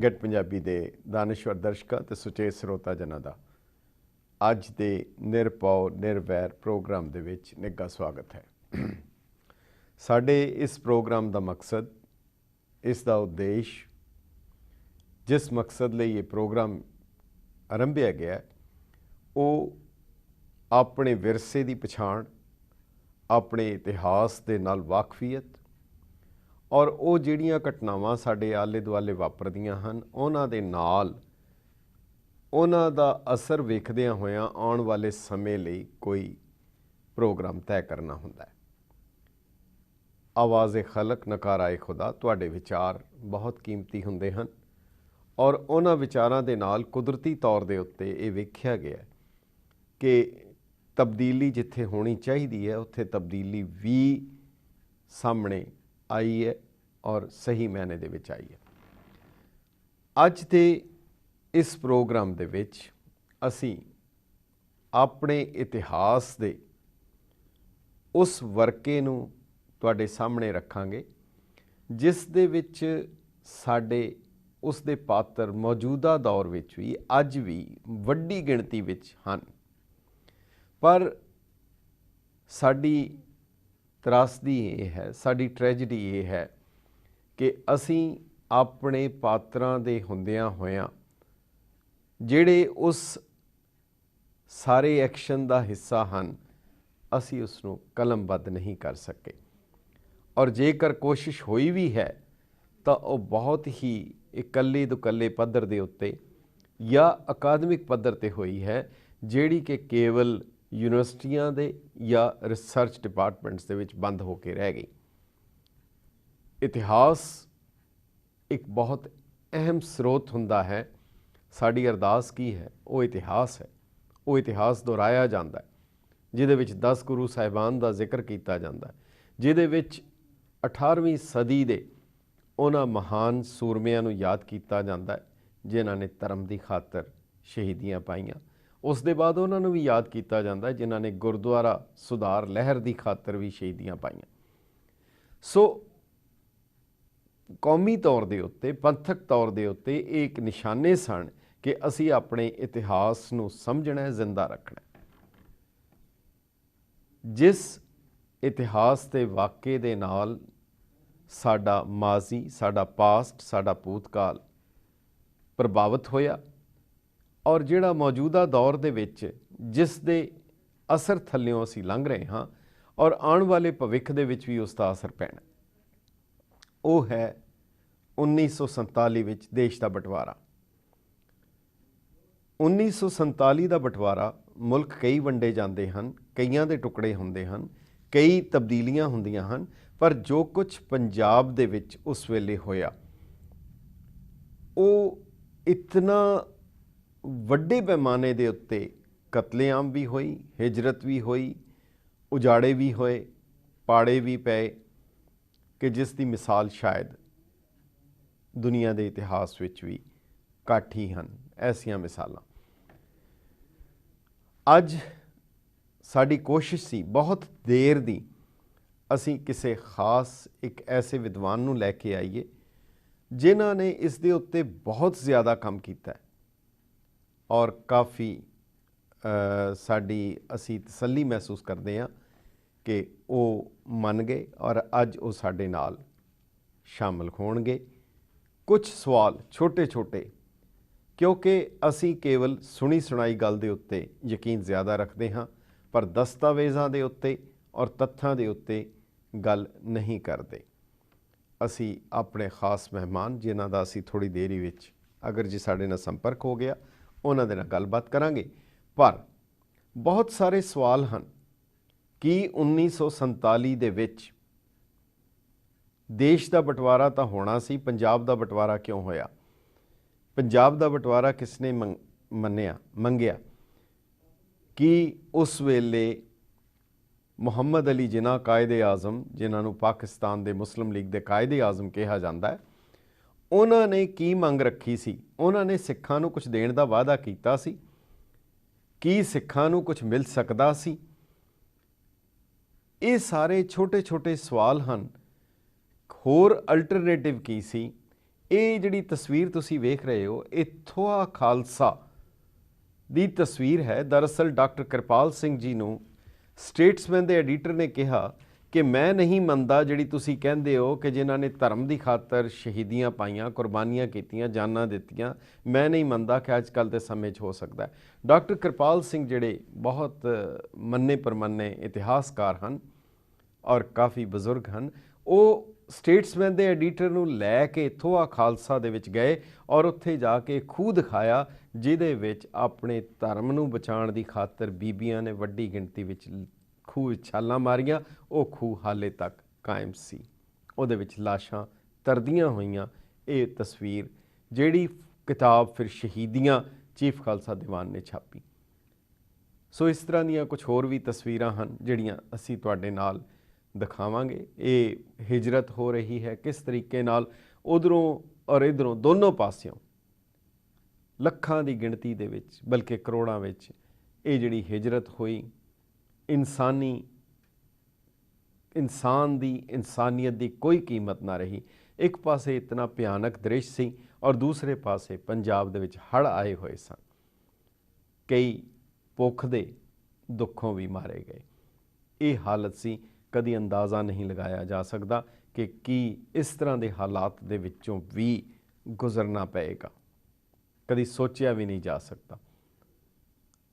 ਗਿੱਟ ਪੰਜਾਬੀ ਦੇ ਦਾਨਸ਼ਵਰ ਦਰਸ਼ਕਾਂ ਤੇ ਸੁਚੇਤ ਸਰੋਤਾ ਜਨਾਂ ਦਾ ਅੱਜ ਦੇ ਨਿਰਭਉ ਨਿਰਵੈਰ ਪ੍ਰੋਗਰਾਮ ਦੇ ਵਿੱਚ ਨਿੱਘਾ ਸਵਾਗਤ ਹੈ। ਸਾਡੇ ਇਸ ਪ੍ਰੋਗਰਾਮ ਦਾ ਮਕਸਦ, ਇਸ ਦਾ ਉਦੇਸ਼, ਜਿਸ ਮਕਸਦ ਲਈ ਇਹ ਪ੍ਰੋਗਰਾਮ ਆਰੰਭਿਆ ਗਿਆ ਉਹ ਆਪਣੇ ਵਿਰਸੇ ਦੀ ਪਛਾਣ, ਆਪਣੇ ਇਤਿਹਾਸ ਦੇ ਨਾਲ ਵਾਕਫੀਅਤ ਔਰ ਉਹ ਜਿਹੜੀਆਂ ਘਟਨਾਵਾਂ ਸਾਡੇ ਆਲੇ ਦੁਆਲੇ ਵਾਪਰਦੀਆਂ ਹਨ ਉਹਨਾਂ ਦੇ ਨਾਲ ਉਹਨਾਂ ਦਾ ਅਸਰ ਵੇਖਦਿਆਂ ਹੋਇਆਂ ਆਉਣ ਵਾਲੇ ਸਮੇਂ ਲਈ ਕੋਈ ਪ੍ਰੋਗਰਾਮ ਤੈਅ ਕਰਨਾ ਹੁੰਦਾ ਹੈ। ਆਵਾਜ਼-ਏ ਖਲਕ ਨਕਾਰਾ-ਏ ਖੁਦਾ, ਤੁਹਾਡੇ ਵਿਚਾਰ ਬਹੁਤ ਕੀਮਤੀ ਹੁੰਦੇ ਹਨ ਔਰ ਉਹਨਾਂ ਵਿਚਾਰਾਂ ਦੇ ਨਾਲ ਕੁਦਰਤੀ ਤੌਰ ਦੇ ਉੱਤੇ ਇਹ ਵੇਖਿਆ ਗਿਆ ਕਿ ਤਬਦੀਲੀ ਜਿੱਥੇ ਹੋਣੀ ਚਾਹੀਦੀ ਹੈ ਉੱਥੇ ਤਬਦੀਲੀ ਵੀ ਸਾਹਮਣੇ ਆਈ ਹੈ ਔਰ ਸਹੀ ਮਾਇਨੇ ਦੇ ਵਿੱਚ ਆਈ ਹੈ। ਅੱਜ ਦੇ ਇਸ ਪ੍ਰੋਗਰਾਮ ਦੇ ਵਿੱਚ ਅਸੀਂ ਆਪਣੇ ਇਤਿਹਾਸ ਦੇ ਉਸ ਵਰਕੇ ਨੂੰ ਤੁਹਾਡੇ ਸਾਹਮਣੇ ਰੱਖਾਂਗੇ ਜਿਸ ਦੇ ਵਿੱਚ ਸਾਡੇ ਉਸ ਦੇ ਪਾਤਰ ਮੌਜੂਦਾ ਦੌਰ ਵਿੱਚ ਵੀ ਅੱਜ ਵੀ ਵੱਡੀ ਗਿਣਤੀ ਵਿੱਚ ਹਨ। ਪਰ ਸਾਡੀ ਤਰਾਸਦੀ ਇਹ ਹੈ, ਸਾਡੀ ਟ੍ਰੈਜਡੀ ਇਹ ਹੈ ਕਿ ਅਸੀਂ ਆਪਣੇ ਪਾਤਰਾਂ ਦੇ ਹੁੰਦਿਆਂ ਹੋਇਆਂ ਜਿਹੜੇ ਉਸ ਸਾਰੇ ਐਕਸ਼ਨ ਦਾ ਹਿੱਸਾ ਹਨ ਅਸੀਂ ਉਸ ਨੂੰ ਕਲਮਬੱਧ ਨਹੀਂ ਕਰ ਸਕੇ ਔਰ ਜੇਕਰ ਕੋਸ਼ਿਸ਼ ਹੋਈ ਵੀ ਹੈ ਤਾਂ ਉਹ ਬਹੁਤ ਹੀ ਇਕੱਲੇ ਦੁਕੱਲੇ ਪੱਧਰ ਦੇ ਉੱਤੇ ਜਾਂ ਅਕਾਦਮਿਕ ਪੱਧਰ 'ਤੇ ਹੋਈ ਹੈ ਜਿਹੜੀ ਕਿ ਕੇਵਲ ਯੂਨੀਵਰਸਿਟੀਆਂ ਦੇ ਜਾਂ ਰਿਸਰਚ ਡਿਪਾਰਟਮੈਂਟਸ ਦੇ ਵਿੱਚ ਬੰਦ ਹੋ ਕੇ ਰਹਿ ਗਈ। ਇਤਿਹਾਸ ਇੱਕ ਬਹੁਤ ਅਹਿਮ ਸਰੋਤ ਹੁੰਦਾ ਹੈ। ਸਾਡੀ ਅਰਦਾਸ ਕੀ ਹੈ? ਉਹ ਇਤਿਹਾਸ ਹੈ। ਉਹ ਇਤਿਹਾਸ ਦੁਹਰਾਇਆ ਜਾਂਦਾ ਹੈ ਜਿਹਦੇ ਵਿੱਚ 10 ਗੁਰੂ ਸਾਹਿਬਾਨ ਦਾ ਜ਼ਿਕਰ ਕੀਤਾ ਜਾਂਦਾ ਹੈ, ਜਿਹਦੇ ਵਿੱਚ 18ਵੀਂ ਸਦੀ ਦੇ ਉਹਨਾਂ ਮਹਾਨ ਸੂਰਮਿਆਂ ਨੂੰ ਯਾਦ ਕੀਤਾ ਜਾਂਦਾ ਹੈ ਜਿਨ੍ਹਾਂ ਨੇ ਧਰਮ ਦੀ ਖਾਤਰ ਸ਼ਹੀਦੀਆਂ ਪਾਈਆਂ। ਉਸ ਦੇ ਬਾਅਦ ਉਹਨਾਂ ਨੂੰ ਵੀ ਯਾਦ ਕੀਤਾ ਜਾਂਦਾ ਹੈ ਜਿਨ੍ਹਾਂ ਨੇ ਗੁਰਦੁਆਰਾ ਸੁਧਾਰ ਲਹਿਰ ਦੀ ਖਾਤਰ ਵੀ ਸ਼ਹੀਦੀਆਂ ਪਾਈਆਂ। ਸੋ ਕੌਮੀ ਤੌਰ ਦੇ ਉੱਤੇ, ਪੰਥਕ ਤੌਰ ਦੇ ਉੱਤੇ ਇਹ ਇੱਕ ਨਿਸ਼ਾਨੇ ਸਨ ਕਿ ਅਸੀਂ ਆਪਣੇ ਇਤਿਹਾਸ ਨੂੰ ਸਮਝਣਾ, ਜ਼ਿੰਦਾ ਰੱਖਣਾ। ਜਿਸ ਇਤਿਹਾਸ ਦੇ ਵਾਕੇ ਦੇ ਨਾਲ ਸਾਡਾ ਮਾਜ਼ੀ, ਸਾਡਾ ਪਾਸਟ, ਸਾਡਾ ਭੂਤਕਾਲ ਪ੍ਰਭਾਵਿਤ ਹੋਇਆ ਔਰ ਜਿਹੜਾ ਮੌਜੂਦਾ ਦੌਰ ਦੇ ਵਿੱਚ ਜਿਸ ਦੇ ਅਸਰ ਥੱਲਿਓਂ ਅਸੀਂ ਲੰਘ ਰਹੇ ਹਾਂ ਔਰ ਆਉਣ ਵਾਲੇ ਭਵਿੱਖ ਦੇ ਵਿੱਚ ਵੀ ਉਸ ਦਾ ਅਸਰ ਪੈਣਾ, ਉਹ ਹੈ 1947 ਵਿੱਚ ਦੇਸ਼ ਦਾ ਬਟਵਾਰਾ। 1947 ਦਾ ਬਟਵਾਰਾ, ਮੁਲਕ ਕਈ ਵੰਡੇ ਜਾਂਦੇ ਹਨ, ਕਈਆਂ ਦੇ ਟੁਕੜੇ ਹੁੰਦੇ ਹਨ, ਕਈ ਤਬਦੀਲੀਆਂ ਹੁੰਦੀਆਂ ਹਨ, ਪਰ ਜੋ ਕੁਝ ਪੰਜਾਬ ਦੇ ਵਿੱਚ ਉਸ ਵੇਲੇ ਹੋਇਆ ਉਹ ਇਤਨਾ ਵੱਡੇ ਪੈਮਾਨੇ ਦੇ ਉੱਤੇ ਕਤਲੇਆਮ ਵੀ ਹੋਈ, ਹਿਜਰਤ ਵੀ ਹੋਈ, ਉਜਾੜੇ ਵੀ ਹੋਏ, ਪਾੜੇ ਵੀ ਪਏ ਕਿ ਜਿਸ ਦੀ ਮਿਸਾਲ ਸ਼ਾਇਦ ਦੁਨੀਆ ਦੇ ਇਤਿਹਾਸ ਵਿੱਚ ਵੀ ਘੱਟ ਹੀ ਹਨ ਐਸੀਆਂ ਮਿਸਾਲਾਂ। ਅੱਜ ਸਾਡੀ ਕੋਸ਼ਿਸ਼ ਸੀ ਬਹੁਤ ਦੇਰ ਦੀ ਅਸੀਂ ਕਿਸੇ ਖਾਸ ਇੱਕ ਐਸੇ ਵਿਦਵਾਨ ਨੂੰ ਲੈ ਕੇ ਆਈਏ ਜਿਨ੍ਹਾਂ ਨੇ ਇਸ ਦੇ ਉੱਤੇ ਬਹੁਤ ਜ਼ਿਆਦਾ ਕੰਮ ਕੀਤਾ ਹੈ ਔਰ ਕਾਫੀ ਅਸੀਂ ਤਸੱਲੀ ਮਹਿਸੂਸ ਕਰਦੇ ਹਾਂ ਕਿ ਉਹ ਮੰਨ ਗਏ ਔਰ ਅੱਜ ਉਹ ਸਾਡੇ ਨਾਲ ਸ਼ਾਮਲ ਹੋਣਗੇ। ਕੁਝ ਸਵਾਲ ਛੋਟੇ ਛੋਟੇ, ਕਿਉਂਕਿ ਅਸੀਂ ਕੇਵਲ ਸੁਣੀ ਸੁਣਾਈ ਗੱਲ ਦੇ ਉੱਤੇ ਯਕੀਨ ਜ਼ਿਆਦਾ ਰੱਖਦੇ ਹਾਂ ਪਰ ਦਸਤਾਵੇਜ਼ਾਂ ਦੇ ਉੱਤੇ ਔਰ ਤੱਥਾਂ ਦੇ ਉੱਤੇ ਗੱਲ ਨਹੀਂ ਕਰਦੇ। ਅਸੀਂ ਆਪਣੇ ਖਾਸ ਮਹਿਮਾਨ ਜਿਨ੍ਹਾਂ ਦਾ ਅਸੀਂ ਥੋੜ੍ਹੀ ਦੇਰੀ ਵਿੱਚ ਅਗਰ ਜੇ ਸਾਡੇ ਨਾਲ ਸੰਪਰਕ ਹੋ ਗਿਆ ਉਹਨਾਂ ਦੇ ਨਾਲ ਗੱਲਬਾਤ ਕਰਾਂਗੇ। ਪਰ ਬਹੁਤ ਸਾਰੇ ਸਵਾਲ ਹਨ ਕਿ 1947 ਦੇ ਵਿੱਚ ਦੇਸ਼ ਦਾ ਬਟਵਾਰਾ ਤਾਂ ਹੋਣਾ ਸੀ, ਪੰਜਾਬ ਦਾ ਬਟਵਾਰਾ ਕਿਉਂ ਹੋਇਆ? ਪੰਜਾਬ ਦਾ ਬਟਵਾਰਾ ਕਿਸ ਨੇ ਮੰਗਿਆ? ਕਿ ਉਸ ਵੇਲੇ ਮੁਹੰਮਦ ਅਲੀ ਜਿਨਾਹ ਕਾਇਦੇ ਆਜ਼ਮ, ਜਿਨ੍ਹਾਂ ਨੂੰ ਪਾਕਿਸਤਾਨ ਦੇ ਮੁਸਲਿਮ ਲੀਗ ਦੇ ਕਾਇਦੇ ਆਜ਼ਮ ਕਿਹਾ ਜਾਂਦਾ ਹੈ, ਉਹਨਾਂ ਨੇ ਕੀ ਮੰਗ ਰੱਖੀ ਸੀ? ਉਹਨਾਂ ਨੇ ਸਿੱਖਾਂ ਨੂੰ ਕੁਝ ਦੇਣ ਦਾ ਵਾਅਦਾ ਕੀਤਾ ਸੀ। ਕੀ ਸਿੱਖਾਂ ਨੂੰ ਕੁਝ ਮਿਲ ਸਕਦਾ ਸੀ? ਇਹ ਸਾਰੇ ਛੋਟੇ ਛੋਟੇ ਸਵਾਲ ਹਨ। ਹੋਰ ਅਲਟਰਨੇਟਿਵ ਕੀ ਸੀ? ਇਹ ਜਿਹੜੀ ਤਸਵੀਰ ਤੁਸੀਂ ਵੇਖ ਰਹੇ ਹੋ, ਇਹ ਥੋਆ ਖਾਲਸਾ ਦੀ ਤਸਵੀਰ ਹੈ। ਦਰਅਸਲ ਡਾਕਟਰ ਕਿਰਪਾਲ ਸਿੰਘ ਜੀ ਨੂੰ ਸਟੇਟਸਮੈਨ ਦੇ ਐਡੀਟਰ ਨੇ ਕਿਹਾ ਕਿ ਮੈਂ ਨਹੀਂ ਮੰਨਦਾ ਜਿਹੜੀ ਤੁਸੀਂ ਕਹਿੰਦੇ ਹੋ ਕਿ ਜਿਨ੍ਹਾਂ ਨੇ ਧਰਮ ਦੀ ਖਾਤਰ ਸ਼ਹੀਦੀਆਂ ਪਾਈਆਂ, ਕੁਰਬਾਨੀਆਂ ਕੀਤੀਆਂ, ਜਾਨਾਂ ਦਿੱਤੀਆਂ, ਮੈਂ ਨਹੀਂ ਮੰਨਦਾ ਕਿ ਅੱਜ ਕੱਲ੍ਹ ਦੇ ਸਮੇਂ 'ਚ ਹੋ ਸਕਦਾ। ਡਾਕਟਰ ਕਿਰਪਾਲ ਸਿੰਘ ਜਿਹੜੇ ਬਹੁਤ ਮੰਨੇ ਪ੍ਰਮੰਨੇ ਇਤਿਹਾਸਕਾਰ ਹਨ ਔਰ ਕਾਫੀ ਬਜ਼ੁਰਗ ਹਨ, ਉਹ ਸਟੇਟਸਮੈਨ ਦੇ ਐਡੀਟਰ ਨੂੰ ਲੈ ਕੇ ਥੋਆ ਖਾਲਸਾ ਦੇ ਵਿੱਚ ਗਏ ਔਰ ਉੱਥੇ ਜਾ ਕੇ ਖੂਹ ਦਿਖਾਇਆ, ਜਿਹਦੇ ਵਿੱਚ ਆਪਣੇ ਧਰਮ ਨੂੰ ਬਚਾਉਣ ਦੀ ਖਾਤਰ ਬੀਬੀਆਂ ਨੇ ਵੱਡੀ ਗਿਣਤੀ ਵਿੱਚ ਖੂਹ ਵਿੱਚ ਛਾਲਾਂ ਮਾਰੀਆਂ। ਉਹ ਖੂਹ ਹਾਲੇ ਤੱਕ ਕਾਇਮ ਸੀ, ਉਹਦੇ ਵਿੱਚ ਲਾਸ਼ਾਂ ਤਰਦੀਆਂ ਹੋਈਆਂ। ਇਹ ਤਸਵੀਰ ਜਿਹੜੀ ਕਿਤਾਬ ਫਿਰ ਸ਼ਹੀਦੀਆਂ ਚੀਫ ਖਾਲਸਾ ਦੀਵਾਨ ਨੇ ਛਾਪੀ। ਸੋ ਇਸ ਤਰ੍ਹਾਂ ਦੀਆਂ ਕੁਝ ਹੋਰ ਵੀ ਤਸਵੀਰਾਂ ਹਨ ਜਿਹੜੀਆਂ ਅਸੀਂ ਤੁਹਾਡੇ ਨਾਲ ਦਿਖਾਵਾਂਗੇ। ਇਹ ਹਿਜਰਤ ਹੋ ਰਹੀ ਹੈ ਕਿਸ ਤਰੀਕੇ ਨਾਲ, ਉਧਰੋਂ ਔਰ ਇੱਧਰੋਂ ਦੋਨੋਂ ਪਾਸਿਓਂ ਲੱਖਾਂ ਦੀ ਗਿਣਤੀ ਦੇ ਵਿੱਚ, ਬਲਕਿ ਕਰੋੜਾਂ ਵਿੱਚ ਇਹ ਜਿਹੜੀ ਹਿਜਰਤ ਹੋਈ। ਇਨਸਾਨ ਦੀ ਇਨਸਾਨੀਅਤ ਦੀ ਕੋਈ ਕੀਮਤ ਨਾ ਰਹੀ। ਇੱਕ ਪਾਸੇ ਇਤਨਾ ਭਿਆਨਕ ਦ੍ਰਿਸ਼ ਸੀ ਔਰ ਦੂਸਰੇ ਪਾਸੇ ਪੰਜਾਬ ਦੇ ਵਿੱਚ ਹੜ੍ਹ ਆਏ ਹੋਏ ਸਨ। ਕਈ ਭੁੱਖ ਦੇ ਦੁੱਖੋਂ ਵੀ ਮਾਰੇ ਗਏ। ਇਹ ਹਾਲਤ ਸੀ, ਕਦੀ ਅੰਦਾਜ਼ਾ ਨਹੀਂ ਲਗਾਇਆ ਜਾ ਸਕਦਾ ਕਿ ਕੀ ਇਸ ਤਰ੍ਹਾਂ ਦੇ ਹਾਲਾਤ ਦੇ ਵਿੱਚੋਂ ਵੀ ਗੁਜ਼ਰਨਾ ਪਏਗਾ, ਕਦੀ ਸੋਚਿਆ ਵੀ ਨਹੀਂ ਜਾ ਸਕਦਾ।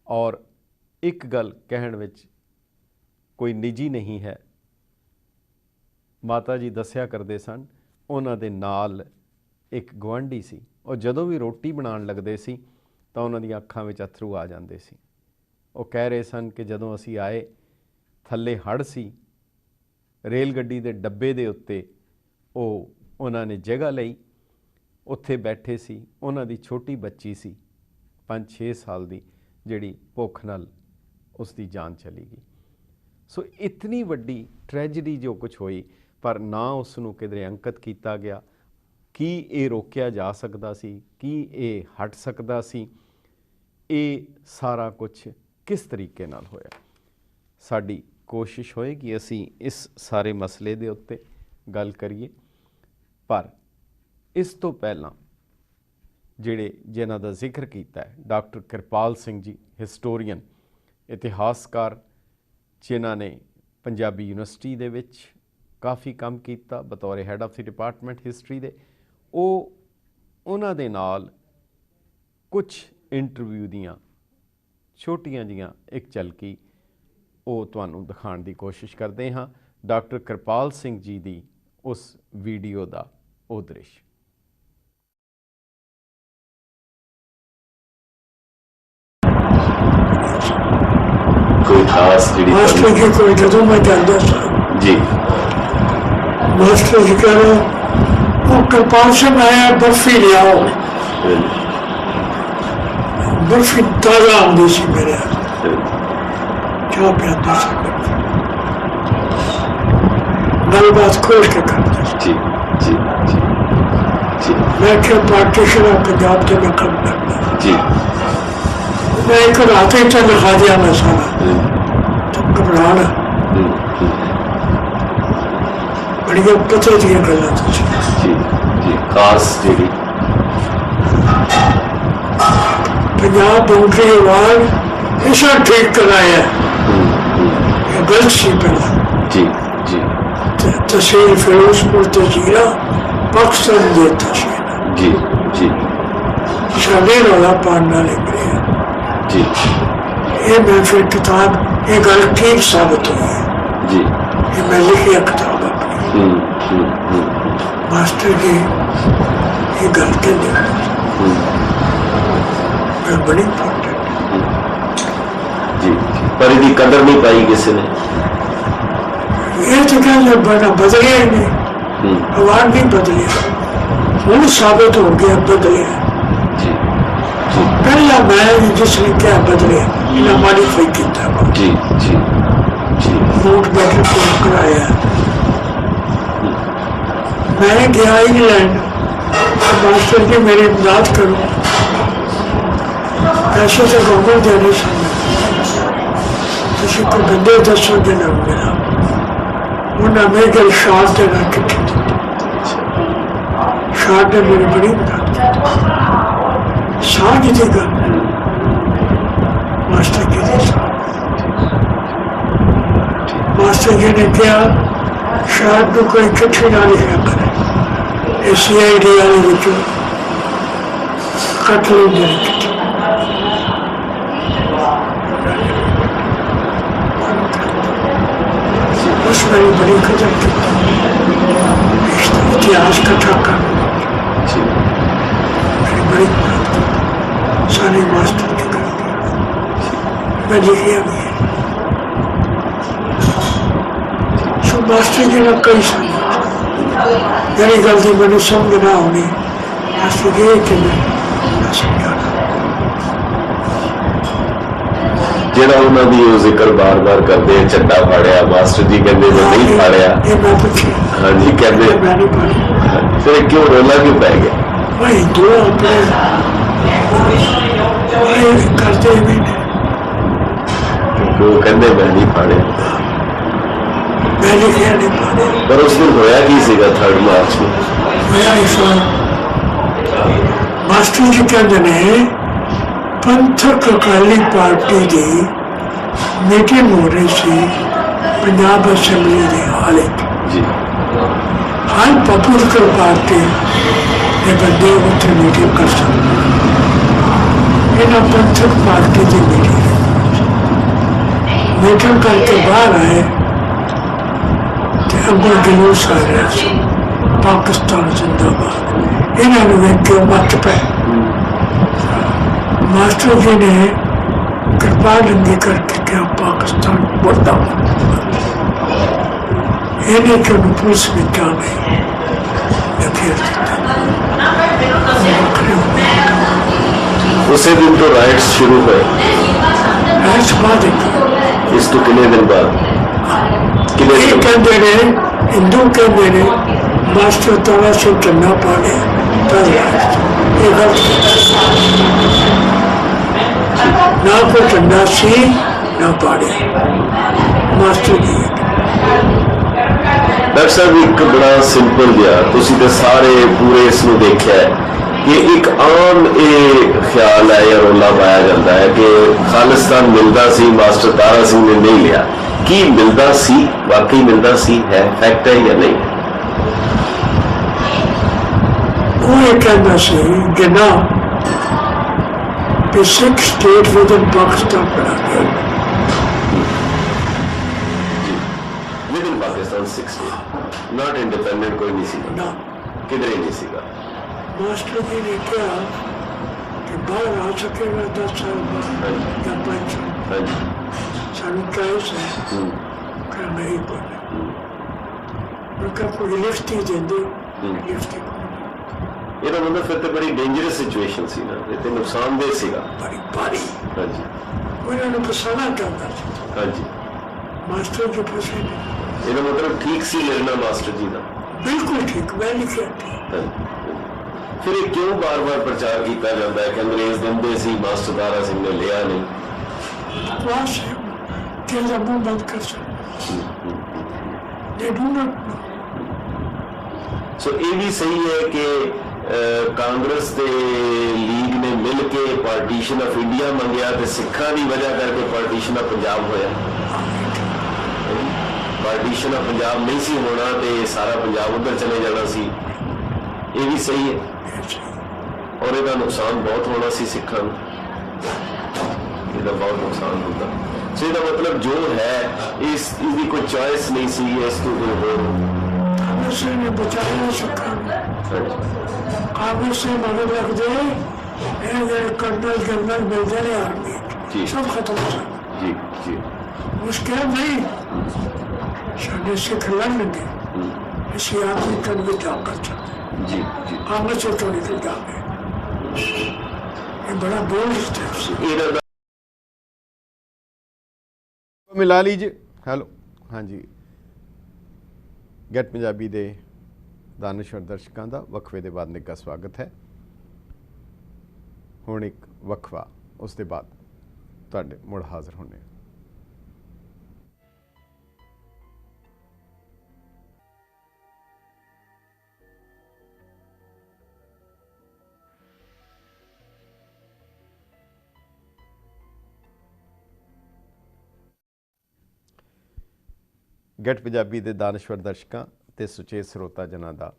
ਔਰ ਇੱਕ ਗੱਲ ਕਹਿਣ ਵਿੱਚ ਕੋਈ ਨਿੱਜੀ ਨਹੀਂ ਹੈ, ਮਾਤਾ ਜੀ ਦੱਸਿਆ ਕਰਦੇ ਸਨ ਉਹਨਾਂ ਦੇ ਨਾਲ ਇੱਕ ਗੁਆਂਢੀ ਸੀ, ਉਹ ਜਦੋਂ ਵੀ ਰੋਟੀ ਬਣਾਉਣ ਲੱਗਦੇ ਸੀ ਤਾਂ ਉਹਨਾਂ ਦੀਆਂ ਅੱਖਾਂ ਵਿੱਚ ਅਥਰੂ ਆ ਜਾਂਦੇ ਸੀ। ਉਹ ਕਹਿ ਰਹੇ ਸਨ ਕਿ ਜਦੋਂ ਅਸੀਂ ਆਏ, ਥੱਲੇ ਹੜ੍ਹ ਸੀ, ਰੇਲ ਗੱਡੀ ਦੇ ਡੱਬੇ ਦੇ ਉੱਤੇ ਉਹਨਾਂ ਨੇ ਜਗ੍ਹਾ ਲਈ, ਉੱਥੇ ਬੈਠੇ ਸੀ। ਉਹਨਾਂ ਦੀ ਛੋਟੀ ਬੱਚੀ ਸੀ 5-6 ਸਾਲ ਦੀ, ਜਿਹੜੀ ਭੁੱਖ ਨਾਲ ਉਸ ਦੀ ਜਾਨ ਚਲੀ ਗਈ। ਸੋ ਇਤਨੀ ਵੱਡੀ ਟ੍ਰੈਜਡੀ ਜੋ ਕੁਛ ਹੋਈ, ਪਰ ਨਾ ਉਸ ਨੂੰ ਕਿਧਰੇ ਅੰਕਿਤ ਕੀਤਾ ਗਿਆ। ਕੀ ਇਹ ਰੋਕਿਆ ਜਾ ਸਕਦਾ ਸੀ? ਕੀ ਇਹ ਹਟ ਸਕਦਾ ਸੀ? ਇਹ ਸਾਰਾ ਕੁਛ ਕਿਸ ਤਰੀਕੇ ਨਾਲ ਹੋਇਆ? ਸਾਡੀ ਕੋਸ਼ਿਸ਼ ਹੋਏਗੀ ਅਸੀਂ ਇਸ ਸਾਰੇ ਮਸਲੇ ਦੇ ਉੱਤੇ ਗੱਲ ਕਰੀਏ, ਪਰ ਇਸ ਤੋਂ ਪਹਿਲਾਂ ਜਿਨ੍ਹਾਂ ਦਾ ਜ਼ਿਕਰ ਕੀਤਾ ਹੈ, ਡਾਕਟਰ ਕਿਰਪਾਲ ਸਿੰਘ ਜੀ, ਹਿਸਟੋਰੀਅਨ, ਇਤਿਹਾਸਕਾਰ, ਜਿਨ੍ਹਾਂ ਨੇ ਪੰਜਾਬੀ ਯੂਨੀਵਰਸਿਟੀ ਦੇ ਵਿੱਚ ਕਾਫੀ ਕੰਮ ਕੀਤਾ ਬਤੌਰ head of the department history ਦੇ। ਉਹਨਾਂ ਦੇ ਨਾਲ ਕੁਝ ਇੰਟਰਵਿਊ ਦੀਆਂ ਛੋਟੀਆਂ ਜੀਆਂ ਇੱਕ ਝਲਕੀ ਉਹ ਤੁਹਾਨੂੰ ਦਿਖਾਉਣ ਦੀ ਕੋਸ਼ਿਸ਼ ਕਰਦੇ ਹਾਂ। ਡਾਕਟਰ ਕਿਰਪਾਲ ਸਿੰਘ ਜੀ ਦੀ ਉਸ ਵੀਡੀਓ ਦਾ ਉਹ ਦ੍ਰਿਸ਼। कोई खास मास्टर की कोई जदों मैं जाता जी, मास्टर जी कह रहे वो कृपाल से मैं बर्फी ले आओ। बर्फी ताजा आती सी मेरे चाह पियाते सी, गलबात खोल के करते जी जी जी जी। मैं क्या पार्टीशन ऑफ पंजाब से मैं कम करता जी। मैं एक रात ही चल खा दिया मैं सारा, तो घबराना बड़िया पते दी गल्लां तुसीं जी जी। खास जी पंजाब बाउंड्री आवाज ऐसा ठीक कराया, ये गलत सी पहला जी जी तहसील फिरोजपुर तहसीला पाकिस्तान दे तहसील जी जी साडे रौला पान नाल निकले जी। ये मैं फिर किताब ये गल ठीक साबित हुई है जी। ये मैं लिखी किताब अपनी मास्टर की ये गल के बड़ी इंपॉर्टेंट जी। पर इसकी कदर नहीं पाई किसी ने। ये तो क्या बड़ा बदलिया ही नहीं, आवाज नहीं बदलिया, वो साबित हो गया बदलिया। पहला मैं जिसने क्या बदले इन्हें मॉडिफाई किया जी जी जी। नोट बैटर को कराया। मैं गया इंग्लैंड, मास्टर जी मेरी इमदाद करो, पैसे तो गवर्नमेंट देने से किसी को गंदे 10 दिन मिला, उन्हें मेरे शाल देना कितनी उस्ताद ने मेरी बड़ी मदद की। साथ ही गल मास्टर जी ने मास्टर जी ने कहा शायद तो कोई चिट्ठी ना लिखा करे CID वाले विचों कट लो मेरी चिट्ठी। उस मेरी बड़ी कदर की इतिहास कथा करने मेरी बड़ी मदद की। सारे मास्टर की कर दिया, मैं लिखिया भी है। सो मास्टर जी ने कई सारी मेरी गलती मैंने समझ ना होनी मास्टर जी कि मैं समझाना ਜਿਹੜਾ ਉਹਨਾਂ ਦੀ ਉਹ ਜ਼ਿਕਰ ਬਾਰ-ਬਾਰ ਕਰਦੇ ਆ, ਝੰਡਾ ਫਾੜਿਆ, ਮਾਸਟਰ ਜੀ ਕਹਿੰਦੇ ਜੇ ਨਹੀਂ ਫਾੜਿਆ, ये मैं पूछी ਹਾਂਜੀ ਕਹਿੰਦੇ मैं नहीं पढ़ी ਫਿਰ ਕਿਉਂ ਰੌਲਾ ਕਿਉਂ ਪੈ ਗਿਆ? वही दो अपने वही करते भी नहीं। ਕਿਉਂਕਿ ਉਹ ਕਹਿੰਦੇ ਮੈਂ ਨਹੀਂ ਫਾੜਿਆ। मैं लिखिया नहीं पढ़ी। ਪਰ ਉਸ ਦਿਨ ਹੋਇਆ ਕੀ ਸੀਗਾ 3 ਮਾਰਚ ਨੂੰ? मेरा हिसाब मास्टर जी कहते ने पंथक अकाली पार्टी की मीटिंग हो रही सी पंजाब असैम्बली के हाले ਜੀ हर पॉपुलर पार्टी के बंदे उत्थे मीटिंग कर सकते। इन्हें पंथक पार्टी की मीटिंग करके बाहर आए तो अगों जुलूस आ रहा सी पाकिस्तान जिंदाबाद। इन्होंने वेख के मत पे मास्टर जी ने कृपा नंगी करके क्या पाकिस्तान मुर्दाबाद। इन्हें क्यों पुलिस में क्या नहीं फिर ਉਸੇ ਦਿਨ ਤੋਂ ਰਾਈट्स शुरू हुए। बाद ਇਸ ਤੋਂ ਕਿੰਨੇ ਦਿਨ ਬਾਅਦ? ਕਿੰਨੇ ये ਦਿਨ? कहते ने हिंदू कहते ने मास्टर तारा से झंडा पाड़े ये गलत ना कोई झंडा सी ना पाड़े मास्टर जी। ਡਾਕਟਰ ਸਾਹਿਬ ਇੱਕ ਬੜਾ ਸਿੰਪਲ ਜਿਹਾ, ਤੁਸੀਂ ਤਾਂ ਸਾਰੇ ਪੂਰੇ ਇਸ ਨੂੰ ਦੇਖਿਆ ਹੈ ਕਿ ਇੱਕ ਆਮ ਇਹ ਖਿਆਲ ਹੈ ਜਾਂ ਰੌਲਾ ਪਾਇਆ ਜਾਂਦਾ ਹੈ ਕਿ ਖਾਲਿਸਤਾਨ ਮਿਲਦਾ ਸੀ, ਮਾਸਟਰ ਤਾਰਾ ਸਿੰਘ ਨੇ ਨਹੀਂ ਲਿਆ। ਕੀ ਮਿਲਦਾ ਸੀ? ਵਾਕਈ ਮਿਲਦਾ ਸੀ? ਹੈ ਫੈਕਟ ਹੈ ਜਾਂ ਨਹੀਂ? वो ये कहना सी कि ना कि Sikh state with in Pakistan बना गया। With in Pakistan 6 not independent कोई नहीं सीगा, ना किधरे नहीं सीगा। मास्टर जी ने कहा कि बाहर आ सकेगा 10 साल बाद या 5 साल हाँ जी सानू चॉइस है क्या नहीं बोले। उनका कोई लिफ्ट ही देंगे लिफ्ट ही ਇਹਦਾ ਮਤਲਬ ਫਿਰ ਤੇ ਬੜੀ ਡੇਂਜਰਸ ਸਿਚੁਏਸ਼ਨ ਸੀ ਨਾ, ਇਹ ਤੇ ਨੁਕਸਾਨਦੇਹ ਸੀਗਾ। बड़ी भारी ਹਾਂਜੀ उन्होंने फसाना चाहता था ਹਾਂਜੀ मास्टर जो फंसे नहीं। ਇਹਦਾ ਮਤਲਬ ਠੀਕ ਸੀ ਲੜਨਾ ਮਾਸਟਰ ਜੀ ਦਾ। बिल्कुल ठीक मैं लिखा ठीक। ਹਾਂਜੀ। ਫਿਰ ਇਹ ਕਿਉਂ ਬਾਰ-ਬਾਰ ਪ੍ਰਚਾਰ ਕੀਤਾ ਜਾਂਦਾ ਹੈ ਕਿ ਅੰਗਰੇਜ਼ ਦਿੰਦੇ ਸੀ, ਮਾਸਟਰ ਤਾਰਾ ਸਿੰਘ ਨੇ ਲਿਆ ਨਹੀਂ? बकवास है तेरा मुंह बंद कर सकते they do not know। ਸੋ ਇਹ ਵੀ ਸਹੀ ਹੈ ਕਿ ਕਾਂਗਰਸ ਤੇ ਲੀਗ ਨੇ ਮਿਲ ਕੇ ਪਾਰਟੀਸ਼ਨ ਆਫ ਇੰਡੀਆ ਮੰਗਿਆ ਤੇ ਸਿੱਖਾਂ ਦੀ ਵਜ੍ਹਾ ਕਰਕੇ ਪਾਰਟੀਸ਼ਨ ਆਫ ਪੰਜਾਬ ਹੋਇਆ। ਪਾਰਟੀਸ਼ਨ ਆਫ ਪੰਜਾਬ ਨਹੀਂ ਸੀ ਹੋਣਾ ਤੇ ਸਾਰਾ ਪੰਜਾਬ ਉੱਧਰ ਚਲੇ ਜਾਣਾ ਸੀ। ਇਹ ਵੀ ਸਹੀ ਹੈ ਔਰ ਇਹਦਾ ਨੁਕਸਾਨ ਬਹੁਤ ਹੋਣਾ ਸੀ ਸਿੱਖਾਂ ਨੂੰ, ਇਹਦਾ ਬਹੁਤ ਨੁਕਸਾਨ ਹੁੰਦਾ। ਸੋ ਇਹਦਾ ਮਤਲਬ ਜੋ ਹੈ ਇਸਦੀ ਕੋਈ ਚॉइस नहीं सी, ਇਸ ਤੋਂ ਕੋਈ ਹੋਰ कांग्रेस ने बचाया नहीं सका। कांग्रेस से मदद रख दे कर्नल जनरल मिलते रहे आर्मी जी। सब खत्म हो सकता जी जी मुश्किल नहीं साढ़े सिख लड़ेंगे इसी आदमी तक भी जा कर सकते जी जी कांग्रेस से तो निकल जाए। ये बड़ा बोल्ड स्टेप ਇਹਦਾ ਮਿਲਾ ਲੀजिए। ਹੈਲੋ ਹਾਂਜੀ ਗੈਟ ਪੰਜਾਬੀ ਦੇ ਦਾਨਸ਼ਵਰ ਦਰਸ਼ਕਾਂ ਦਾ ਵਕਫੇ ਦੇ ਬਾਅਦ ਨਿੱਘਾ ਸਵਾਗਤ ਹੈ। ਹੁਣ ਇੱਕ ਵਕਫਾ, ਉਸ ਦੇ ਬਾਅਦ ਤੁਹਾਡੇ ਮੁੜ ਹਾਜ਼ਰ ਹੋਣੇ। ਗੈਟ ਪੰਜਾਬੀ ਦੇ ਦਾਨਸ਼ਵਰ ਦਰਸ਼ਕਾਂ ਤੇ ਸੁਚੇਤ ਸਰੋਤਾ ਜਨਾਂ ਦਾ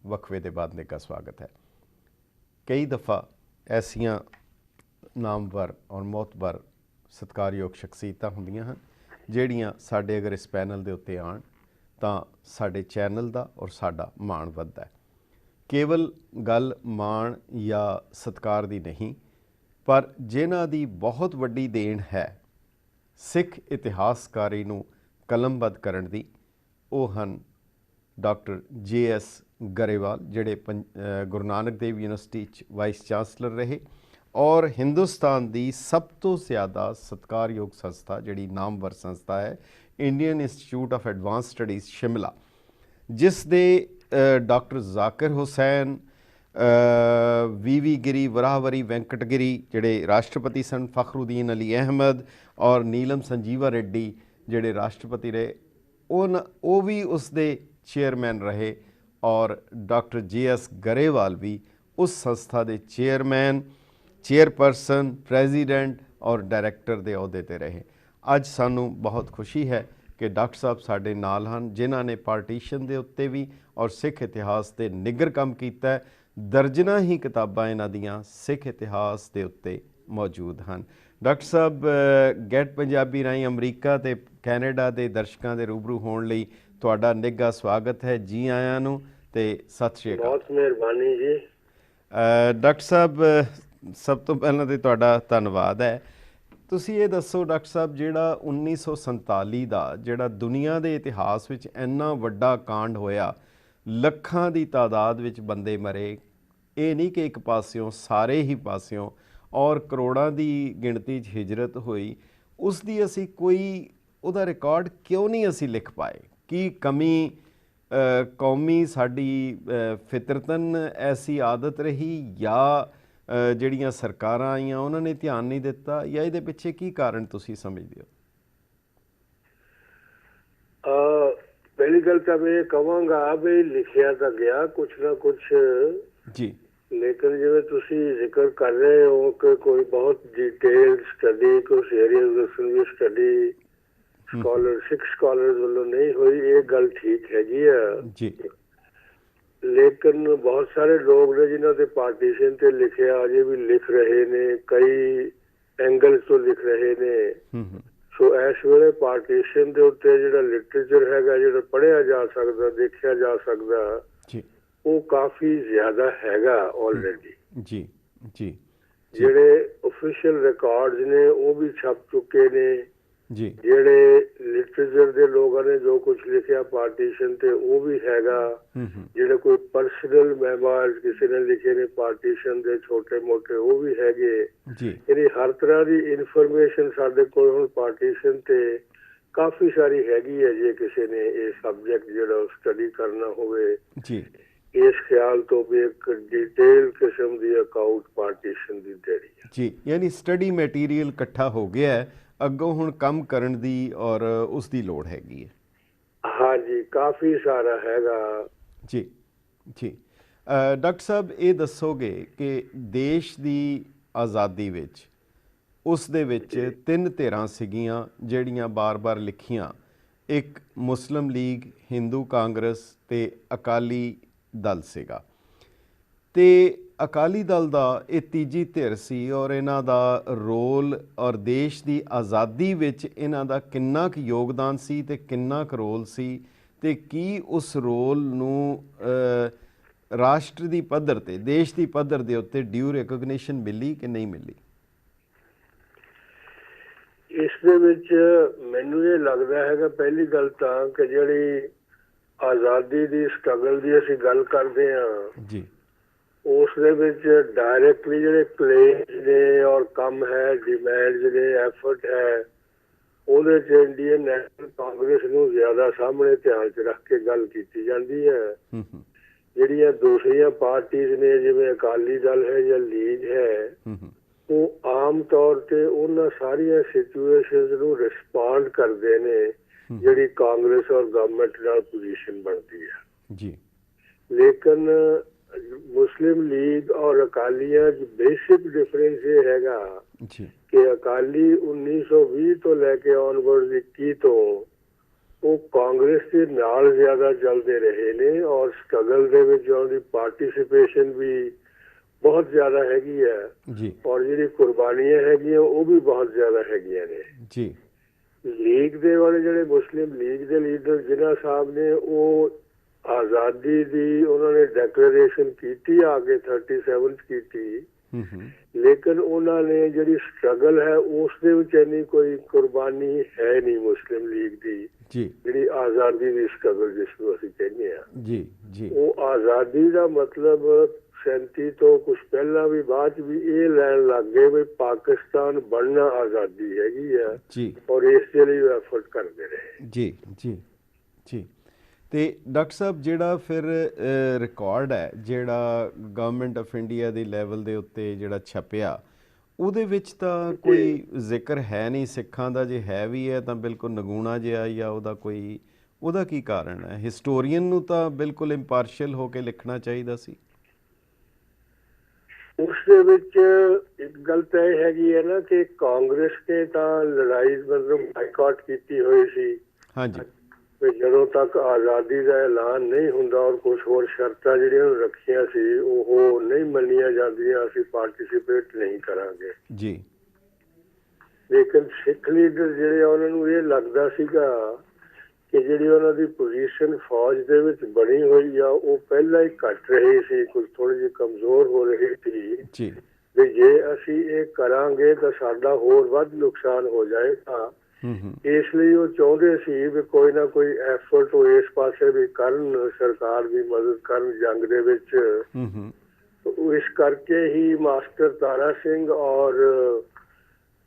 ਵਕਫੇ ਦੇ ਬਾਅਦ ਨਿੱਘਾ ਸਵਾਗਤ ਹੈ। ਕਈ ਦਫਾ ਐਸੀਆਂ ਨਾਮਵਰ ਔਰ ਮੋਤਬਰ ਸਤਿਕਾਰਯੋਗ ਸ਼ਖਸੀਅਤਾਂ ਹੁੰਦੀਆਂ ਹਨ ਜਿਹੜੀਆਂ ਸਾਡੇ ਅਗਰ ਇਸ ਪੈਨਲ ਦੇ ਉੱਤੇ ਆਉਣ ਤਾਂ ਸਾਡੇ ਚੈਨਲ ਦਾ ਔਰ ਸਾਡਾ ਮਾਣ ਵੱਧਦਾ ਹੈ। ਕੇਵਲ ਗੱਲ ਮਾਣ ਜਾਂ ਸਤਿਕਾਰ ਦੀ ਨਹੀਂ, ਪਰ ਜਿਨ੍ਹਾਂ ਦੀ ਬਹੁਤ ਵੱਡੀ ਦੇਣ ਹੈ ਸਿੱਖ ਇਤਿਹਾਸਕਾਰੀ ਨੂੰ ਕਲਮਬੱਧ ਕਰਨ ਦੀ, ਉਹ ਹਨ ਡਾਕਟਰ JS ਗਰੇਵਾਲ, ਜਿਹੜੇ ਗੁਰੂ ਨਾਨਕ ਦੇਵ ਯੂਨੀਵਰਸਿਟੀ 'ਚ ਵਾਈਸ ਚਾਂਸਲਰ ਰਹੇ ਔਰ ਹਿੰਦੁਸਤਾਨ ਦੀ ਸਭ ਤੋਂ ਜ਼ਿਆਦਾ ਸਤਿਕਾਰਯੋਗ ਸੰਸਥਾ ਜਿਹੜੀ ਨਾਮਵਰ ਸੰਸਥਾ ਹੈ Indian institute of advance studies Shimla, ਜਿਸ ਦੇ ਡਾਕਟਰ ਜ਼ਾਕਿਰ ਹੁਸੈਨ, VV ਗਿਰੀ, ਵਰਾਹਵਰੀ ਵੈਂਕਟ ਗਿਰੀ ਜਿਹੜੇ ਰਾਸ਼ਟਰਪਤੀ ਸਨ, ਫਖਰੁਦੀਨ ਅਲੀ ਅਹਿਮਦ ਔਰ ਨੀਲਮ ਸੰਜੀਵਾ ਰੈੱਡੀ ਜਿਹੜੇ ਰਾਸ਼ਟਰਪਤੀ ਰਹੇ, ਉਹ ਵੀ ਉਸ ਦੇ ਚੇਅਰਮੈਨ ਰਹੇ ਔਰ ਡਾਕਟਰ JS ਗਰੇਵਾਲ ਵੀ ਉਸ ਸੰਸਥਾ ਦੇ ਚੇਅਰਪਰਸਨ, ਪ੍ਰੈਜ਼ੀਡੈਂਟ ਔਰ ਡਾਇਰੈਕਟਰ ਦੇ ਅਹੁਦੇ 'ਤੇ ਰਹੇ। ਅੱਜ ਸਾਨੂੰ ਬਹੁਤ ਖੁਸ਼ੀ ਹੈ ਕਿ ਡਾਕਟਰ ਸਾਹਿਬ ਸਾਡੇ ਨਾਲ ਹਨ, ਜਿਨ੍ਹਾਂ ਨੇ ਪਾਰਟੀਸ਼ਨ ਦੇ ਉੱਤੇ ਵੀ ਔਰ ਸਿੱਖ ਇਤਿਹਾਸ 'ਤੇ ਨਿੱਘਰ ਕੰਮ ਕੀਤਾ ਹੈ। ਦਰਜਨਾਂ ਹੀ ਕਿਤਾਬਾਂ ਇਹਨਾਂ ਦੀਆਂ ਸਿੱਖ ਇਤਿਹਾਸ ਦੇ ਉੱਤੇ ਮੌਜੂਦ ਹਨ। ਡਾਕਟਰ ਸਾਹਿਬ, ਗੈਟ ਪੰਜਾਬੀ ਰਾਹੀਂ ਅਮਰੀਕਾ ਅਤੇ ਕੈਨੇਡਾ ਦੇ ਦਰਸ਼ਕਾਂ ਦੇ ਰੂਬਰੂ ਹੋਣ ਲਈ ਤੁਹਾਡਾ ਨਿੱਘਾ ਸਵਾਗਤ ਹੈ। ਜੀ ਆਇਆਂ ਨੂੰ ਤੇ ਸਤਿ ਸ਼੍ਰੀ ਅਕਾਲ। ਬਹੁਤ ਮਿਹਰਬਾਨੀ ਜੀ। ਡਾਕਟਰ ਸਾਹਿਬ, ਸਭ ਤੋਂ ਪਹਿਲਾਂ ਤਾਂ ਤੁਹਾਡਾ ਧੰਨਵਾਦ ਹੈ। ਤੁਸੀਂ ਇਹ ਦੱਸੋ ਡਾਕਟਰ ਸਾਹਿਬ, ਜਿਹੜਾ 1947 ਦਾ ਜਿਹੜਾ ਦੁਨੀਆ ਦੇ ਇਤਿਹਾਸ ਵਿੱਚ ਇੰਨਾ ਵੱਡਾ ਕਾਂਡ ਹੋਇਆ, ਲੱਖਾਂ ਦੀ ਤਾਦਾਦ ਵਿੱਚ ਬੰਦੇ ਮਰੇ, ਇਹ ਨਹੀਂ ਕਿ ਇੱਕ ਪਾਸਿਓਂ, ਸਾਰੇ ਹੀ ਪਾਸਿਓਂ, ਔਰ ਕਰੋੜਾਂ ਦੀ ਗਿਣਤੀ 'ਚ ਹਿਜਰਤ ਹੋਈ, ਉਸ ਦੀ ਅਸੀਂ ਕੋਈ ਉਹਦਾ ਰਿਕਾਰਡ ਕਿਉਂ ਨਹੀਂ ਅਸੀਂ ਲਿਖ ਪਾਏ? ਕੀ ਕਮੀ ਕੌਮੀ ਸਾਡੀ ਫਿਤਰਤਨ ਐਸੀ ਆਦਤ ਰਹੀ, ਜਾਂ ਜਿਹੜੀਆਂ ਸਰਕਾਰਾਂ ਆਈਆਂ ਉਹਨਾਂ ਨੇ ਧਿਆਨ ਨਹੀਂ ਦਿੱਤਾ, ਜਾਂ ਇਹਦੇ ਪਿੱਛੇ ਕੀ ਕਾਰਨ ਤੁਸੀਂ ਸਮਝਦੇ ਹੋ? ਪਹਿਲੀ ਗੱਲ ਤਾਂ ਮੈਂ ਇਹ ਕਹਾਂਗਾ ਵੀ ਲਿਖਿਆ ਤਾਂ ਗਿਆ ਕੁਛ ਨਾ ਕੁਛ ਜੀ, ਲੇਕਿਨ ਜਿਵੇਂ ਤੁਸੀਂ ਜ਼ਿਕਰ ਕਰ ਰਹੇ ਹੋ ਕਿ ਕੋਈ ਬਹੁਤ ਡਿਟੇਲ ਸਟੱਡੀ, ਕੁਛ ਏਰੀਆਜ਼ ਦੀ ਸਟੱਡੀ ਸਿੱਖ ਸਕਾਲਰਸ ਵੱਲੋਂ ਨਹੀਂ ਹੋਈ, ਇਹ ਗੱਲ ਠੀਕ ਹੈਗੀ ਆ ਜੀ। ਲੇਕਿਨ ਬਹੁਤ ਸਾਰੇ ਲੋਕ ਨੇ ਜਿਨ੍ਹਾਂ ਤੇ ਪਾਰਟੀਸ਼ਨ ਤੇ ਲਿਖਿਆ ਅਜੇ ਵੀ ਲਿਖ ਰਹੇ ਨੇ, ਕਈ ਐਂਗਲਸ ਤੋਂ ਲਿਖ ਰਹੇ ਨੇ। ਸੋ ਇਸ ਵੇਲੇ ਪਾਰਟੀਸ਼ਨ ਦੇ ਉੱਤੇ ਜਿਹੜਾ ਲਿਟਰੇਚਰ ਹੈਗਾ, ਜਿਹੜਾ ਪੜ੍ਹਿਆ ਜਾ ਸਕਦਾ, ਦੇਖਿਆ ਜਾ ਸਕਦਾ, ਉਹ ਕਾਫੀ ਜ਼ਿਆਦਾ ਹੈਗਾ ਆਲਰੇਡੀ। ਜੀ ਜੀ। ਜਿਹੜੇ ਆਫੀਸ਼ੀਅਲ ਰਿਕਾਰਡਸ ਨੇ ਉਹ ਵੀ ਛਪ ਚੁੱਕੇ ਨੇ ਜੀ। ਜਿਹੜੇ ਲਿਟਰੇਚਰ ਦੇ ਲੋਕਾਂ ਨੇ ਜੋ ਕੁਝ ਲਿਖਿਆ ਪਾਰਟੀਸ਼ਨ ਤੇ ਉਹ ਵੀ ਹੈਗਾ। ਜਿਹੜੇ ਕੋਈ ਪਰਸਨਲ ਮੈਮੋਇਰਸ ਕਿਸੇ ਨੇ ਲਿਖੇ ਨੇ ਪਾਰਟੀਸ਼ਨ ਦੇ ਛੋਟੇ ਮੋਟੇ, ਉਹ ਵੀ ਹੈਗੇ। ਇਹਦੀ ਹਰ ਤਰ੍ਹਾਂ ਦੀ ਇਨਫੋਰਮੇਸ਼ਨ ਸਾਡੇ ਕੋਲ ਹੁਣ ਪਾਰਟੀਸ਼ਨ ਤੇ ਕਾਫੀ ਸਾਰੀ ਹੈਗੀ ਹੈ। ਜੇ ਕਿਸੇ ਨੇ ਇਹ ਸਬਜੈਕਟ ਜਿਹੜਾ ਸਟੱਡੀ ਕਰਨਾ ਹੋਵੇ ਇਸ ਖਿਆਲ ਤੋਂ ਵੀ ਇੱਕ ਡਿਟੇਲ ਕਿਸਮ ਦੀ ਅਕਾਊਂਟ ਪਾਰਟੀਸ਼ਨ ਦੀ ਦੇਣੀ ਹੈ ਜੀ। ਯਾਨੀ ਸਟੱਡੀ ਮਟੀਰੀਅਲ ਇਕੱਠਾ ਹੋ ਗਿਆ ਹੈ, ਅੱਗੋਂ ਹੁਣ ਕੰਮ ਕਰਨ ਦੀ ਔਰ ਉਸ ਦੀ ਲੋੜ ਹੈਗੀ ਹੈ। ਹਾਂਜੀ, ਕਾਫੀ ਸਾਰਾ ਹੈਗਾ ਜੀ ਜੀ। ਡਾਕਟਰ ਸਾਹਿਬ, ਇਹ ਦੱਸੋਗੇ ਕਿ ਦੇਸ਼ ਦੀ ਆਜ਼ਾਦੀ ਵਿੱਚ ਉਸ ਦੇ ਵਿੱਚ 3 ਧਿਰਾਂ ਸੀਗੀਆਂ ਜਿਹੜੀਆਂ ਬਾਰ-ਬਾਰ ਲਿਖੀਆਂ, ਇੱਕ ਮੁਸਲਿਮ ਲੀਗ, ਹਿੰਦੂ ਕਾਂਗਰਸ ਤੇ ਅਕਾਲੀ ਦਲ ਸੀਗਾ, ਤੇ ਅਕਾਲੀ ਦਲ ਦਾ ਇਹ ਤੀਜੀ ਧਿਰ ਸੀ ਔਰ ਇਹਨਾਂ ਦਾ ਰੋਲ ਔਰ ਦੇਸ਼ ਦੀ ਆਜ਼ਾਦੀ ਵਿੱਚ ਇਹਨਾਂ ਦਾ ਕਿੰਨਾ ਕੁ ਯੋਗਦਾਨ ਸੀ ਤੇ ਕਿੰਨਾ ਕੁ ਰੋਲ ਸੀ, ਤੇ ਕੀ ਉਸ ਰੋਲ ਨੂੰ ਰਾਸ਼ਟਰ ਦੀ ਪੱਧਰ ਤੇ, ਦੇਸ਼ ਦੀ ਪੱਧਰ ਦੇ ਉੱਤੇ ਡਿਊ ਰਿਕਗਨੀਸ਼ਨ ਮਿਲੀ ਕਿ ਨਹੀਂ ਮਿਲੀ? ਇਸ ਦੇ ਵਿੱਚ ਮੈਨੂੰ ਇਹ ਲੱਗਦਾ ਹੈਗਾ, ਪਹਿਲੀ ਗੱਲ ਤਾਂ ਕਿ ਜਿਹੜੀ ਆਜ਼ਾਦੀ ਦੀ ਸਟਰਗਲ ਦੀ ਅਸੀਂ ਗੱਲ ਕਰਦੇ ਹਾਂ ਜੀ, ਉਸ ਦੇ ਵਿੱਚ ਡਾਇਰੈਕਟਲੀ ਜਿਹੜੇ ਕਲੇਮਸ ਨੇ ਔਰ ਕੰਮ ਹੈ, ਡਿਮਾਂਡਸ ਨੇ, ਐਫਰਟ ਹੈ, ਉਹਦੇ 'ਚ ਇੰਡੀਅਨ ਨੈਸ਼ਨਲ ਕਾਂਗਰਸ ਨੂੰ ਜ਼ਿਆਦਾ ਸਾਹਮਣੇ ਧਿਆਨ 'ਚ ਰੱਖ ਕੇ ਗੱਲ ਕੀਤੀ ਜਾਂਦੀ ਹੈ। ਜਿਹੜੀਆਂ ਦੂਸਰੀਆਂ ਪਾਰਟੀਆਂ ਨੇ ਜਿਵੇਂ ਅਕਾਲੀ ਦਲ ਹੈ ਜਾਂ ਲੀਗ ਹੈ, ਉਹ ਆਮ ਤੌਰ ਤੇ ਉਹਨਾਂ ਸਾਰੀਆਂ ਸਿਚੁਏਸ਼ਨਸ ਨੂੰ ਰਿਸਪੌਂਡ ਕਰਦੇ ਨੇ ਜਿਹੜੀ ਕਾਂਗਰਸ ਔਰ ਗਵਰਨਮੈਂਟ ਨਾਲ ਪੋਜੀਸ਼ਨ ਬਣਦੀ ਹੈ ਜੀ। ਲੇਕਿਨ ਮੁਸਲਿਮ ਲੀਗ ਔਰ ਅਕਾਲੀਆਂ 'ਚ ਬੇਸਿਕ ਡਿਫਰੈਂਸ ਇਹ ਹੈਗਾ ਕਿ ਅਕਾਲੀ 1920 ਤੋਂ ਲੈ ਕੇ ਆਨਵਰਡ 21 ਤੋਂ ਉਹ ਕਾਂਗਰਸ ਦੇ ਨਾਲ ਜ਼ਿਆਦਾ ਚੱਲਦੇ ਰਹੇ ਨੇ ਔਰ ਸਟਰਗਲ ਦੇ ਵਿੱਚ ਉਹਨਾਂ ਦੀ ਪਾਰਟਿਸਿਪੇਸ਼ਨ ਵੀ ਬਹੁਤ ਜ਼ਿਆਦਾ ਹੈਗੀ ਹੈ ਜੀ ਔਰ ਜਿਹੜੀ ਕੁਰਬਾਨੀਆਂ ਹੈਗੀਆਂ ਉਹ ਵੀ ਬਹੁਤ ਜ਼ਿਆਦਾ ਹੈਗੀਆਂ ਨੇ ਜੀ। ਲੀਗ ਦੇ ਵਾਲੇ ਜਿਹੜੇ ਮੁਸਲਿਮ ਲੀਗ ਦੇ ਲੀਡਰ ਜਿਨ੍ਹਾਂ ਸਾਹਿਬ ਨੇ ਉਹ ਆਜ਼ਾਦੀ ਦੀ ਉਹਨਾਂ ਨੇ ਡੈਕਲੇਰੇਸ਼ਨ ਕੀਤੀ ਆ ਕੇ 37 ਚ ਕੀਤੀ, ਲੇਕਿਨ ਉਹਨਾਂ ਨੇ ਜਿਹੜੀ ਸਟਰਗਲ ਹੈ ਉਸ ਦੇ ਵਿੱਚ ਇੰਨੀ ਕੋਈ ਕੁਰਬਾਨੀ ਹੈ ਨਹੀਂ ਮੁਸਲਿਮ ਲੀਗ ਦੀ ਜੀ ਜਿਹੜੀ ਆਜ਼ਾਦੀ ਦੀ ਸਟਰਗਲ ਜਿਸ ਨੂੰ ਅਸੀਂ ਕਹਿੰਦੇ ਆ ਜੀ ਜੀ। ਉਹ ਆਜ਼ਾਦੀ ਦਾ ਮਤਲਬ 37 ਤੋਂ ਕੁਝ ਪਹਿਲਾਂ ਵੀ ਬਾਅਦ ਚ ਵੀ ਇਹ ਲੈਣ ਲੱਗ ਗਏ ਵੀ ਪਾਕਿਸਤਾਨ ਬਣਨਾ ਆਜ਼ਾਦੀ ਹੈਗੀ ਆ ਜੀ ਔਰ ਇਸ ਦੇ ਲਈ ਐਫਰਟ ਕਰਦੇ ਰਹੇ ਜੀ ਜੀ ਜੀ। ਤੇ ਡਾਕਟਰ ਸਾਹਿਬ ਜਿਹੜਾ ਫਿਰ ਰਿਕਾਰਡ ਹੈ ਜਿਹੜਾ ਗਵਰਨਮੈਂਟ ਆਫ ਇੰਡੀਆ ਦੇ ਲੈਵਲ ਦੇ ਉੱਤੇ ਜਿਹੜਾ ਛਪਿਆ ਉਹਦੇ ਵਿੱਚ ਤਾਂ ਕੋਈ ਜ਼ਿਕਰ ਹੈ ਨਹੀਂ ਸਿੱਖਾਂ ਦਾ, ਜੇ ਹੈ ਵੀ ਹੈ ਤਾਂ ਬਿਲਕੁਲ ਨਗੂਣਾ ਜਿਹਾ ਜਾਂ ਉਹਦਾ ਕੀ ਕਾਰਨ ਹੈ? ਹਿਸਟੋਰੀਅਨ ਨੂੰ ਤਾਂ ਬਿਲਕੁਲ ਇੰਪਾਰਸ਼ੀਅਲ ਹੋ ਕੇ ਲਿਖਣਾ ਚਾਹੀਦਾ ਸੀ। ਉਸ ਦੇ ਵਿੱਚ ਇੱਕ ਗੱਲ ਤਾਂ ਇਹ ਹੈਗੀ ਹੈ ਨਾ ਕਿ ਕਾਂਗਰਸ ਨੇ ਤਾਂ ਲੜਾਈ ਮਤਲਬ ਬਾਈਕਾਟ ਕੀਤੀ ਹੋਈ ਸੀ। ਹਾਂਜੀ। ਜਦੋਂ ਤੱਕ ਆਜ਼ਾਦੀ ਦਾ ਐਲਾਨ ਨਹੀਂ ਹੁੰਦਾ ਔਰ ਕੁਝ ਹੋਰ ਸ਼ਰਤਾਂ ਜਿਹੜੀਆਂ ਰੱਖੀਆਂ ਸੀ ਉਹ ਨਹੀਂ ਮੰਨੀਆਂ ਜਾਂਦੀਆਂ ਅਸੀਂ ਪਾਰਟਿਸਿਪੇਟ ਨਹੀਂ ਕਰਾਂਗੇ ਜੀ। ਲੇਕਿਨ ਸਿੱਖ ਲੀਡਰ ਜਿਹੜੇ ਉਹਨਾਂ ਨੂੰ ਇਹ ਲੱਗਦਾ ਸੀਗਾ ਕਿ ਜਿਹੜੀ ਉਹਨਾਂ ਦੀ ਪੋਜੀਸ਼ਨ ਫੌਜ ਦੇ ਵਿੱਚ ਬਣੀ ਹੋਈ ਆ ਉਹ ਪਹਿਲਾਂ ਹੀ ਘਟ ਰਹੀ ਸੀ, ਕੁਝ ਥੋੜੀ ਜਿਹੀ ਕਮਜ਼ੋਰ ਹੋ ਰਹੀ ਸੀ ਜੀ ਵੀ ਜੇ ਅਸੀਂ ਇਹ ਕਰਾਂਗੇ ਤਾਂ ਸਾਡਾ ਹੋਰ ਵੱਧ ਨੁਕਸਾਨ ਹੋ ਜਾਏਗਾ। ਇਸ ਲਈ ਉਹ ਚਾਹੁੰਦੇ ਸੀ ਵੀ ਕੋਈ ਨਾ ਕੋਈ ਐਫਰਟ ਉਹ ਇਸ ਪਾਸੇ ਵੀ ਕਰਨ, ਸਰਕਾਰ ਦੀ ਮਦਦ ਕਰਨ ਜੰਗ ਦੇ ਵਿੱਚ। ਇਸ ਕਰਕੇ ਹੀ ਮਾਸਟਰ ਤਾਰਾ ਸਿੰਘ ਔਰ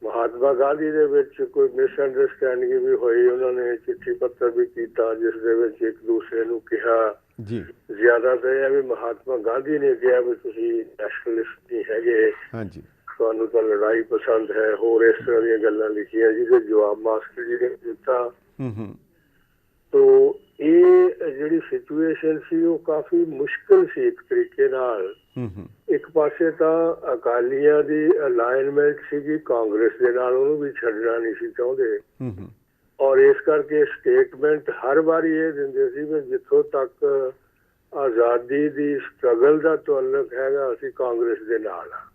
ਮਹਾਤਮਾ ਗਾਂਧੀ ਦੇ ਵਿੱਚ ਕੋਈ ਮਿਸਅੰਡਰਸਟੈਂਡਿੰਗ ਵੀ ਹੋਈ। ਉਹਨਾਂ ਨੇ ਚਿੱਠੀ ਪੱਤਰ ਵੀ ਕੀਤਾ ਜਿਸ ਦੇ ਵਿੱਚ ਇੱਕ ਦੂਸਰੇ ਨੂੰ ਕਿਹਾ ਜੀ। ਜ਼ਿਆਦਾ ਤਾਂ ਇਹ ਵੀ ਮਹਾਤਮਾ ਗਾਂਧੀ ਨੇ ਕਿਹਾ ਵੀ ਤੁਸੀਂ ਨੈਸ਼ਨਲਿਸਟ ਨਹੀਂ ਹੈਗੇ, ਹਾਂਜੀ, ਤੁਹਾਨੂੰ ਤਾਂ ਲੜਾਈ ਪਸੰਦ ਹੈ, ਹੋਰ ਇਸ ਤਰ੍ਹਾਂ ਦੀਆਂ ਗੱਲਾਂ ਲਿਖੀਆਂ ਜਿਹਦੇ ਜਵਾਬ ਮਾਸਟਰ ਜੀ ਨੇ ਦਿੱਤਾ। ਤੋ ਇਹ ਜਿਹੜੀ ਸਿਚੁਏਸ਼ਨ ਸੀ ਉਹ ਕਾਫੀ ਮੁਸ਼ਕਿਲ ਸੀ ਇੱਕ ਤਰੀਕੇ ਨਾਲ। ਇੱਕ ਪਾਸੇ ਤਾਂ ਅਕਾਲੀਆਂ ਦੀ ਅਲਾਈਨਮੈਂਟ ਸੀਗੀ ਕਾਂਗਰਸ ਦੇ ਨਾਲ, ਉਹਨੂੰ ਵੀ ਛੱਡਣਾ ਨਹੀਂ ਸੀ ਚਾਹੁੰਦੇ ਔਰ ਇਸ ਕਰਕੇ ਸਟੇਟਮੈਂਟ ਹਰ ਵਾਰੀ ਇਹ ਦਿੰਦੇ ਸੀ ਵੀ ਜਿੱਥੋਂ ਤੱਕ ਆਜ਼ਾਦੀ ਦੀ ਸਟਰਗਲ ਦਾ ਤਾਲੁਕ ਹੈਗਾ ਅਸੀਂ ਕਾਂਗਰਸ ਦੇ ਨਾਲ ਆ।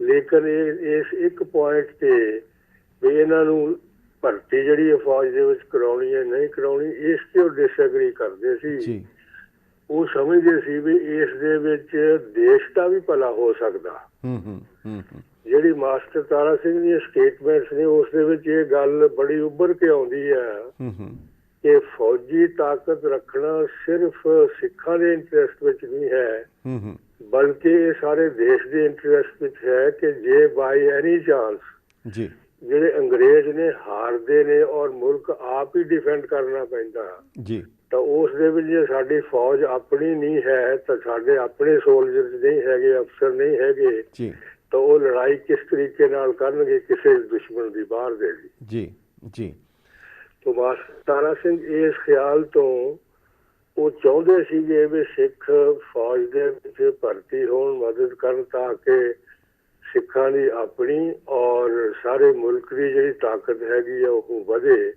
ਲੇਕਿਨ ਇਸ ਇੱਕ ਪੁਆਇੰਟ ਤੇ ਵੀ ਇਹਨਾਂ ਨੂੰ ਭਰਤੀ ਜਿਹੜੀ ਫੌਜ ਦੇ ਵਿੱਚ ਕਰਾਉਣੀ ਹੈ ਨਹੀਂ ਕਰਾਉਣੀ, ਇਸ ਤੇ ਉਹ ਡਿਸਐਗਰੀ ਕਰਦੇ ਸੀ। ਉਹ ਸਮਝਦੇ ਸੀ ਵੀ ਇਸ ਦੇ ਵਿੱਚ ਦੇਸ਼ ਦਾ ਵੀ ਭਲਾ ਹੋ ਸਕਦਾ। ਜਿਹੜੀ ਮਾਸਟਰ ਤਾਰਾ ਸਿੰਘ ਦੀਆਂ ਸਟੇਟਮੈਂਟਸ ਨੇ ਉਸ ਦੇ ਵਿੱਚ ਇਹ ਗੱਲ ਬੜੀ ਉੱਭਰ ਕੇ ਆਉਂਦੀ ਹੈ ਕਿ ਫੌਜੀ ਤਾਕਤ ਰੱਖਣਾ ਸਿਰਫ ਸਿੱਖਾਂ ਦੇ ਇੰਟਰਸਟ ਵਿੱਚ ਨਹੀਂ ਹੈ, ਬਲਕਿ ਇਹ ਸਾਰੇ ਦੇਸ਼ ਦੇ ਇੰਟਰਸਟ ਵਿੱਚ ਹੈ ਕਿ ਜੇ ਬਾਈ ਐਨੀ ਚਾਂਸ ਜਿਹੜੇ ਅੰਗਰੇਜ਼ ਨੇ ਹਾਰਦੇ ਨੇ ਔਰ ਮੁਲਕ ਆਪ ਹੀ ਡਿਫੈਂਡ ਕਰਨਾ ਪੈਂਦਾ ਤਾਂ ਉਸ ਦੇ ਵਿੱਚ ਜੇ ਸਾਡੀ ਫੌਜ ਆਪਣੀ ਨਹੀਂ ਹੈ ਤਾਂ ਸਾਡੇ ਆਪਣੇ ਸੋਲਜਰਸ ਨਹੀਂ ਹੈਗੇ, ਅਫਸਰ ਨਹੀਂ ਹੈਗੇ, ਤਾਂ ਉਹ ਲੜਾਈ ਕਿਸ ਤਰੀਕੇ ਨਾਲ ਕਰਨਗੇ ਕਿਸੇ ਦੁਸ਼ਮਣ ਦੀ ਬਾਹਰ ਦੇ ਜੀ ਜੀ। ਤੋਂ ਮਾਸਟਰ ਤਾਰਾ ਸਿੰਘ ਇਸ ਖਿਆਲ ਤੋਂ ਉਹ ਚਾਹੁੰਦੇ ਸੀਗੇ ਵੀ ਸਿੱਖ ਫੌਜ ਦੇ ਵਿੱਚ ਭਰਤੀ ਹੋਣ, ਮਦਦ ਕਰਨ ਤਾਂ ਕਿ ਸਿੱਖਾਂ ਦੀ ਆਪਣੀ ਔਰ ਸਾਰੇ ਮੁਲਕ ਦੀ ਜਿਹੜੀ ਤਾਕਤ ਹੈਗੀ ਆ ਉਹ ਵਧੇ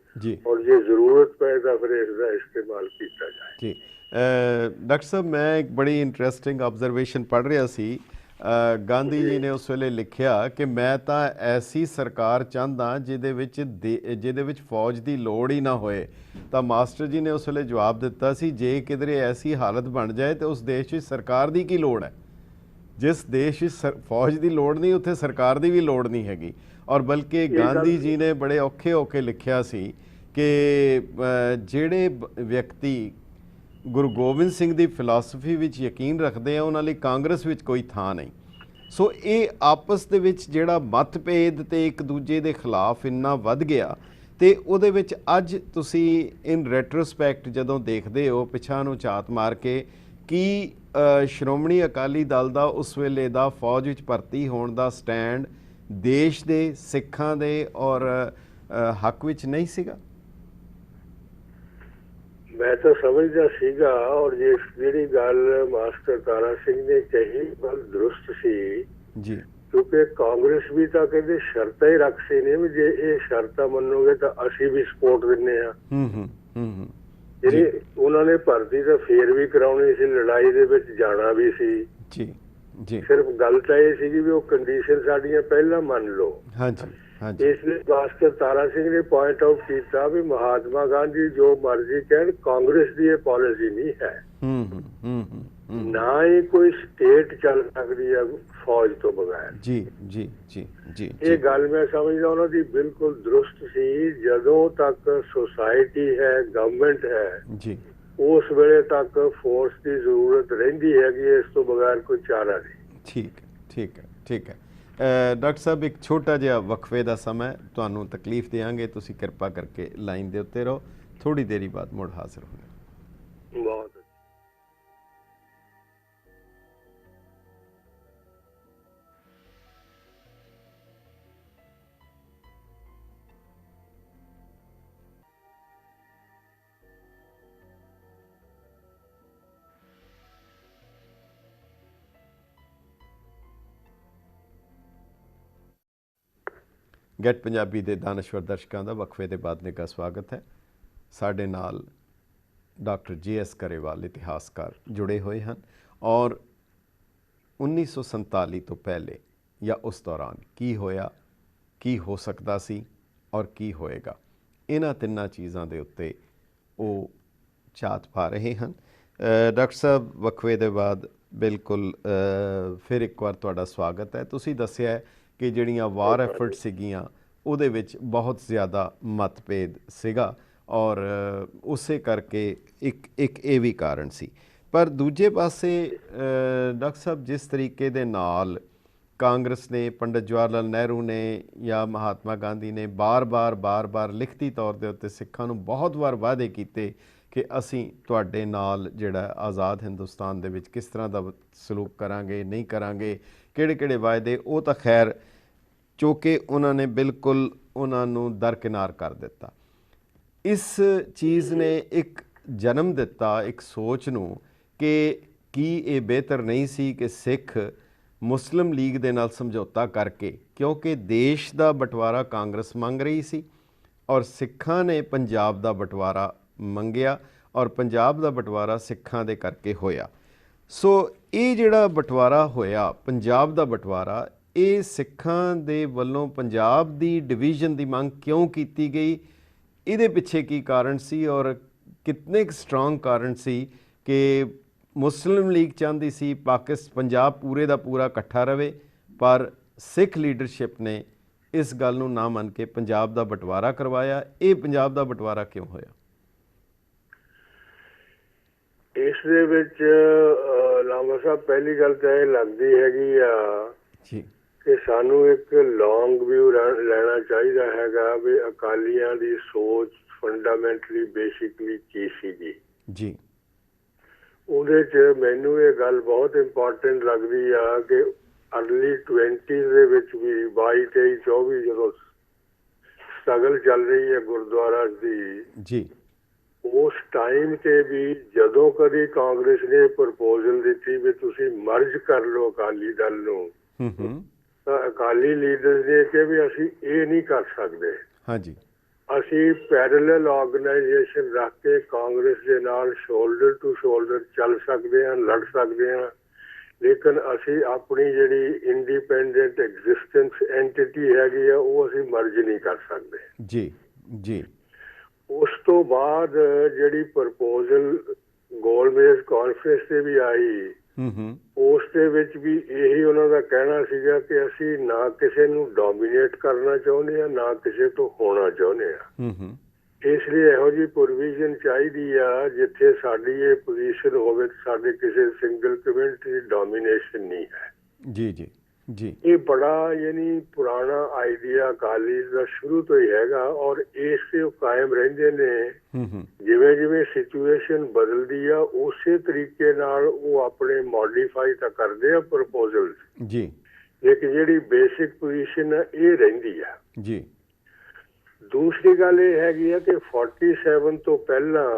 ਔਰ ਜੇ ਜ਼ਰੂਰਤ ਪਏ ਤਾਂ ਫਿਰ ਇਸ ਦਾ ਇਸਤੇਮਾਲ ਕੀਤਾ ਜਾਏ। ਜੀ ਡਾਕਟਰ ਸਾਹਿਬ, ਮੈਂ ਇੱਕ ਬੜੀ ਇੰਟਰਸਟਿੰਗ ਆਬਜ਼ਰਵੇਸ਼ਨ ਪੜ੍ਹ ਰਿਹਾ ਸੀ। ਗਾਂਧੀ ਜੀ ਨੇ ਉਸ ਵੇਲੇ ਲਿਖਿਆ ਕਿ ਮੈਂ ਤਾਂ ਐਸੀ ਸਰਕਾਰ ਚਾਹੁੰਦਾ ਜਿਹਦੇ ਵਿੱਚ ਫੌਜ ਦੀ ਲੋੜ ਹੀ ਨਾ ਹੋਏ। ਤਾਂ ਮਾਸਟਰ ਜੀ ਨੇ ਉਸ ਵੇਲੇ ਜਵਾਬ ਦਿੱਤਾ ਸੀ, ਜੇ ਕਿਧਰੇ ਐਸੀ ਹਾਲਤ ਬਣ ਜਾਏ ਤਾਂ ਉਸ ਦੇਸ਼ ਵਿੱਚ ਸਰਕਾਰ ਦੀ ਕੀ ਲੋੜ ਹੈ। ਜਿਸ ਦੇਸ਼ ਵਿੱਚ ਫੌਜ ਦੀ ਲੋੜ ਨਹੀਂ ਉੱਥੇ ਸਰਕਾਰ ਦੀ ਵੀ ਲੋੜ ਨਹੀਂ ਹੈਗੀ। ਔਰ ਬਲਕਿ ਗਾਂਧੀ ਜੀ ਨੇ ਬੜੇ ਔਖੇ ਹੋ ਕੇ ਲਿਖਿਆ ਸੀ ਕਿ ਜਿਹੜੇ ਵਿਅਕਤੀ ਗੁਰੂ ਗੋਬਿੰਦ ਸਿੰਘ ਦੀ ਫਿਲਾਸਫੀ ਵਿੱਚ ਯਕੀਨ ਰੱਖਦੇ ਆ ਉਹਨਾਂ ਲਈ ਕਾਂਗਰਸ ਵਿੱਚ ਕੋਈ ਥਾਂ ਨਹੀਂ। ਸੋ ਇਹ ਆਪਸ ਦੇ ਵਿੱਚ ਜਿਹੜਾ ਮਤਭੇਦ ਤੇ ਇੱਕ ਦੂਜੇ ਦੇ ਖਿਲਾਫ ਇੰਨਾ ਵੱਧ ਗਿਆ ਤੇ ਉਹਦੇ ਵਿੱਚ ਅੱਜ ਤੁਸੀਂ ਇਨ ਰੈਟਰੋਸਪੈਕਟ ਜਦੋਂ ਦੇਖਦੇ ਹੋ ਪਿਛਾਂ ਨੂੰ ਝਾਤ ਮਾਰ ਕੇ ਕੀ ਸ਼੍ਰੋਮਣੀ ਅਕਾਲੀ ਦਲ ਦਾ ਉਸ ਵੇਲੇ ਦਾ ਫੌਜ ਵਿੱਚ ਭਰਤੀ ਹੋਣ ਦਾ ਸਟੈਂਡ ਦੇਸ਼ ਦੇ ਸਿੱਖਾਂ ਦੇ ਔਰ ਹੱਕ ਵਿੱਚ ਨਹੀਂ ਸੀਗਾ? ਮੈਂ ਤਾਂ ਸਮਝਦਾ ਸੀਗਾ ਔਰ ਜਿਹੜੀ ਗੱਲ ਮਾਸਟਰ ਤਾਰਾ ਸਿੰਘ ਨੇ ਕਹੀ ਬਹੁਤ ਦਰੁਸਤ ਸੀ। ਕਿਉਂਕਿ ਕਾਂਗਰਸ ਵੀ ਤਾਂ ਕਹਿੰਦੇ ਸ਼ਰਤਾਂ ਹੀ ਰੱਖ ਸੀ ਨੇ ਵੀ ਜੇ ਇਹ ਸ਼ਰਤਾਂ ਮੰਨੋਗੇ ਤਾਂ ਅਸੀਂ ਵੀ ਸਪੋਰਟ ਦਿੰਦੇ ਹਾਂ। ਜਿਹੜੀ ਉਹਨਾਂ ਨੇ ਭਰਤੀ ਤਾਂ ਫੇਰ ਵੀ ਕਰਾਉਣੀ ਸੀ, ਲੜਾਈ ਦੇ ਵਿੱਚ ਜਾਣਾ ਵੀ ਸੀ ਜੀ ਜੀ। ਸਿਰਫ ਗੱਲ ਤਾਂ ਇਹ ਸੀਗੀ ਵੀ ਉਹ ਕੰਡੀਸ਼ਨ ਸਾਡੀਆਂ ਪਹਿਲਾਂ ਮੰਨ ਲਓ। ਹਾਂਜੀ ਇਸ ਲਈ ਮਾਸਟਰ ਤਾਰਾ ਸਿੰਘ ਨੇ ਪੁਆਇੰਟ ਆਊਟ ਕੀਤਾ ਵੀ ਮਹਾਤਮਾ ਗਾਂਧੀ ਜੋ ਮਰਜ਼ੀ ਕਹਿਣ, ਕਾਂਗਰਸ ਦੀ ਇਹ ਪਾਲਿਸੀ ਨਹੀਂ ਹੈ। ਨਾ ਹੀ ਕੋਈ ਸਟੇਟ ਚੱਲ ਸਕਦੀ ਹੈ ਫੌਜ ਤੋਂ ਬਗੈਰ। ਜੀ ਜੀ ਜੀ ਜੀ। ਇਹ ਗੱਲ ਮੈਂ ਸਮਝਦਾ ਉਹਨਾਂ ਦੀ ਬਿਲਕੁਲ ਦਰੁਸਤ ਸੀ। ਜਦੋਂ ਤੱਕ ਸੁਸਾਇਟੀ ਹੈ, ਗਵਰਨਮੈਂਟ ਹੈ ਜੀ, ਉਸ ਵੇਲੇ ਤੱਕ ਫੋਰਸ ਦੀ ਜ਼ਰੂਰਤ ਰਹਿੰਦੀ ਹੈਗੀ, ਇਸ ਤੋਂ ਬਗੈਰ ਕੋਈ ਚਾਰਾ ਨਹੀਂ। ਠੀਕ ਹੈ। ਡਾਕਟਰ ਸਾਹਿਬ, ਇੱਕ ਛੋਟਾ ਜਿਹਾ ਵਕਫੇ ਦਾ ਸਮਾਂ, ਤੁਹਾਨੂੰ ਤਕਲੀਫ ਦੇਵਾਂਗੇ, ਤੁਸੀਂ ਕਿਰਪਾ ਕਰਕੇ ਲਾਈਨ ਦੇ ਉੱਤੇ ਰਹੋ, ਥੋੜੀ ਦੇਰੀ ਬਾਅਦ ਮੁੜ ਹਾਜ਼ਰ ਹੋਗੇ। ਬਹੁਤ ਗੈਟ ਪੰਜਾਬੀ ਦੇ ਦਾਨਸ਼ਵਰ ਦਰਸ਼ਕਾਂ ਦਾ ਵਕਫੇ ਦੇ ਬਾਅਦ ਨਿੱਘਾ ਸਵਾਗਤ ਹੈ। ਸਾਡੇ ਨਾਲ ਡਾਕਟਰ JS ਕਰੇਵਾਲ ਇਤਿਹਾਸਕਾਰ ਜੁੜੇ ਹੋਏ ਹਨ ਔਰ 1947 ਤੋਂ ਪਹਿਲੇ ਜਾਂ ਉਸ ਦੌਰਾਨ ਕੀ ਹੋਇਆ, ਕੀ ਹੋ ਸਕਦਾ ਸੀ ਔਰ ਕੀ ਹੋਏਗਾ, ਇਹਨਾਂ ਤਿੰਨਾਂ ਚੀਜ਼ਾਂ ਦੇ ਉੱਤੇ ਉਹ ਝਾਤ ਪਾ ਰਹੇ ਹਨ। ਡਾਕਟਰ ਸਾਹਿਬ, ਵਕਫੇ ਦੇ ਬਾਅਦ ਬਿਲਕੁਲ ਫਿਰ ਇੱਕ ਵਾਰ ਤੁਹਾਡਾ ਸਵਾਗਤ ਹੈ। ਤੁਸੀਂ ਦੱਸਿਆ ਹੈ ਕਿ ਜਿਹੜੀਆਂ ਵਾਰ ਐਫਰਟ ਸੀਗੀਆਂ ਉਹਦੇ ਵਿੱਚ ਬਹੁਤ ਜ਼ਿਆਦਾ ਮਤਭੇਦ ਸੀਗਾ ਔਰ ਉਸੇ ਕਰਕੇ ਇੱਕ ਇਹ ਵੀ ਕਾਰਨ ਸੀ। ਪਰ ਦੂਜੇ ਪਾਸੇ ਡਾਕਟਰ ਸਾਹਿਬ, ਜਿਸ ਤਰੀਕੇ ਦੇ ਨਾਲ ਕਾਂਗਰਸ ਨੇ, ਪੰਡਿਤ ਜਵਾਹਰ ਲਾਲ ਨਹਿਰੂ ਨੇ ਜਾਂ ਮਹਾਤਮਾ ਗਾਂਧੀ ਨੇ ਬਾਰ-ਬਾਰ ਲਿਖਤੀ ਤੌਰ ਦੇ ਉੱਤੇ ਸਿੱਖਾਂ ਨੂੰ ਬਹੁਤ ਵਾਰ ਵਾਅਦੇ ਕੀਤੇ ਕਿ ਅਸੀਂ ਤੁਹਾਡੇ ਨਾਲ ਜਿਹੜਾ ਆਜ਼ਾਦ ਹਿੰਦੁਸਤਾਨ ਦੇ ਵਿੱਚ ਕਿਸ ਤਰ੍ਹਾਂ ਦਾ ਸਲੂਕ ਕਰਾਂਗੇ, ਨਹੀਂ ਕਰਾਂਗੇ, ਕਿਹੜੇ ਵਾਅਦੇ, ਉਹ ਤਾਂ ਖੈਰ ਚੋਕੇ ਉਹਨਾਂ ਨੇ ਬਿਲਕੁਲ ਉਹਨਾਂ ਨੂੰ ਦਰਕਿਨਾਰ ਕਰ ਦਿੱਤਾ। ਇਸ ਚੀਜ਼ ਨੇ ਇੱਕ ਜਨਮ ਦਿੱਤਾ ਇੱਕ ਸੋਚ ਨੂੰ ਕਿ ਕੀ ਇਹ ਬਿਹਤਰ ਨਹੀਂ ਸੀ ਕਿ ਸਿੱਖ ਮੁਸਲਿਮ ਲੀਗ ਦੇ ਨਾਲ ਸਮਝੌਤਾ ਕਰਕੇ, ਕਿਉਂਕਿ ਦੇਸ਼ ਦਾ ਬਟਵਾਰਾ ਕਾਂਗਰਸ ਮੰਗ ਰਹੀ ਸੀ ਔਰ ਸਿੱਖਾਂ ਨੇ ਪੰਜਾਬ ਦਾ ਬਟਵਾਰਾ ਮੰਗਿਆ ਔਰ ਪੰਜਾਬ ਦਾ ਬਟਵਾਰਾ ਸਿੱਖਾਂ ਦੇ ਕਰਕੇ ਹੋਇਆ। ਸੋ ਇਹ ਜਿਹੜਾ ਬਟਵਾਰਾ ਹੋਇਆ, ਪੰਜਾਬ ਦਾ ਬਟਵਾਰਾ, ਇਹ ਸਿੱਖਾਂ ਦੇ ਵੱਲੋਂ ਪੰਜਾਬ ਦੀ ਡਿਵੀਜ਼ਨ ਦੀ ਮੰਗ ਕਿਉਂ ਕੀਤੀ ਗਈ, ਇਹਦੇ ਪਿੱਛੇ ਕੀ ਕਾਰਨ ਸੀ ਔਰ ਕਿਤਨੇ ਕੁ ਸਟਰੋਂਗ ਕਾਰਨ ਸੀ ਕਿ ਮੁਸਲਿਮ ਲੀਗ ਚਾਹੁੰਦੀ ਸੀ ਪੰਜਾਬ ਪੂਰੇ ਦਾ ਪੂਰਾ ਇਕੱਠਾ ਰਵੇ, ਪਰ ਸਿੱਖ ਲੀਡਰਸ਼ਿਪ ਨੇ ਇਸ ਗੱਲ ਨੂੰ ਨਾ ਮੰਨ ਕੇ ਪੰਜਾਬ ਦਾ ਬਟਵਾਰਾ ਕਰਵਾਇਆ। ਇਹ ਪੰਜਾਬ ਦਾ ਬਟਵਾਰਾ ਕਿਉਂ ਹੋਇਆ? ਇਸ ਦੇ ਵਿੱਚ ਲਾਂਬਾ ਸਾਹਿਬ, ਪਹਿਲੀ ਗੱਲ ਤਾਂ ਇਹ ਲੱਗਦੀ ਹੈਗੀ ਆ ਜੀ ਕਿ ਸਾਨੂੰ ਇੱਕ ਲੌਂਗ ਵਿਊ ਲੈਣਾ ਚਾਹੀਦਾ ਹੈਗਾ ਵੀ ਅਕਾਲੀਆਂ ਦੀ ਸੋਚ ਫੰਡਾਮੈਂਟਲੀ ਬੇਸਿਕਲੀ ਕੀ ਸੀਗੀ। ਜੀ, ਉਹਦੇ 'ਚ ਮੈਨੂੰ ਇਹ ਗੱਲ ਬਹੁਤ ਇੰਪੋਰਟੈਂਟ ਲੱਗਦੀ ਆ ਕਿ ਅਰਲੀ 20s ਦੇ ਵਿੱਚ ਵੀ 22, 23, 24 ਜਦੋਂ ਸਟਰਗਲ ਚੱਲ ਰਹੀ ਹੈ ਗੁਰਦੁਆਰਾ ਦੀ ਜੀ, ਉਸ ਟਾਈਮ ਤੇ ਵੀ ਜਦੋਂ ਕਦੀ ਕਾਂਗਰਸ ਨੇ ਪ੍ਰਪੋਜ਼ਲ ਦਿੱਤੀ ਵੀ ਤੁਸੀਂ ਮਰਜ ਕਰ ਲਓ ਅਕਾਲੀ ਦਲ ਨੂੰ, ਤਾਂ ਅਕਾਲੀ ਲੀਡਰਸ ਨੇ ਕਿਹਾ ਵੀ ਅਸੀਂ ਇਹ ਨਹੀਂ ਕਰ ਸਕਦੇ। ਹਾਂਜੀ, ਅਸੀਂ ਪੈਰਲਲ ਆਰਗੇਨਾਈਜੇਸ਼ਨ ਰੱਖ ਕੇ ਕਾਂਗਰਸ ਦੇ ਨਾਲ ਸ਼ੋਲਡਰ ਟੂ ਸ਼ੋਲਡਰ ਚੱਲ ਸਕਦੇ ਹਾਂ, ਲੜ ਸਕਦੇ ਹਾਂ, ਲੇਕਿਨ ਅਸੀਂ ਆਪਣੀ ਜਿਹੜੀ ਇੰਡੀਪੈਂਡੈਂਟ ਐਗਜ਼ਿਸਟੈਂਸ ਐਂਟੀਟੀ ਹੈਗੀ ਆ ਉਹ ਅਸੀਂ ਮਰਜ ਨਹੀਂ ਕਰ ਸਕਦੇ। ਜੀ ਜੀ। ਉਸ ਤੋਂ ਬਾਅਦ ਜਿਹੜੀ ਪ੍ਰਪੋਜ਼ਲ ਗੋਲਮੇਜ਼ ਕਾਨਫਰੰਸ ਤੇ ਵੀ ਆਈ, ਉਸ ਦੇ ਵਿੱਚ ਵੀ ਇਹੀ ਉਹਨਾਂ ਦਾ ਕਹਿਣਾ ਸੀਗਾ ਕਿ ਅਸੀਂ ਨਾ ਕਿਸੇ ਨੂੰ ਡੋਮੀਨੇਟ ਕਰਨਾ ਚਾਹੁੰਦੇ ਹਾਂ, ਨਾ ਕਿਸੇ ਤੋਂ ਹੋਣਾ ਚਾਹੁੰਦੇ ਹਾਂ। ਇਸ ਲਈ ਇਹੋ ਜਿਹੀ ਪ੍ਰੋਵੀਜ਼ਨ ਚਾਹੀਦੀ ਆ ਜਿੱਥੇ ਸਾਡੀ ਇਹ ਪੋਜੀਸ਼ਨ ਹੋਵੇ, ਸਾਡੇ ਕਿਸੇ ਸਿੰਗਲ ਕਮਿਊਨਿਟੀ ਦੀ ਡੋਮੀਨੇਸ਼ਨ ਨਹੀਂ ਹੈ। ਜੀ ਜੀ ਜੀ। ਇਹ ਬੜਾ ਯਾਨੀ ਪੁਰਾਣਾ ਆਈਡੀਆ ਅਕਾਲੀ ਦਾ ਸ਼ੁਰੂ ਤੋਂ ਹੀ ਹੈਗਾ ਔਰ ਇਸ ਤੇ ਉਹ ਕਾਇਮ ਰਹਿੰਦੇ ਨੇ। ਜਿਵੇਂ ਜਿਵੇਂ ਸਿਚੁਏਸ਼ਨ ਬਦਲਦੀ ਆ ਉਸੇ ਤਰੀਕੇ ਨਾਲ ਉਹ ਆਪਣੇ ਮੋਡੀਫਾਈ ਤਾਂ ਕਰਦੇ ਆ ਪ੍ਰਪੋਜ਼ਲ ਜੀ, ਲੇਕਿਨ ਜਿਹੜੀ ਬੇਸਿਕ ਪੋਜੀਸ਼ਨ ਆ ਇਹ ਰਹਿੰਦੀ ਆ। ਜੀ। ਦੂਸਰੀ ਗੱਲ ਇਹ ਹੈਗੀ ਆ ਕਿ 47 ਤੋਂ ਪਹਿਲਾਂ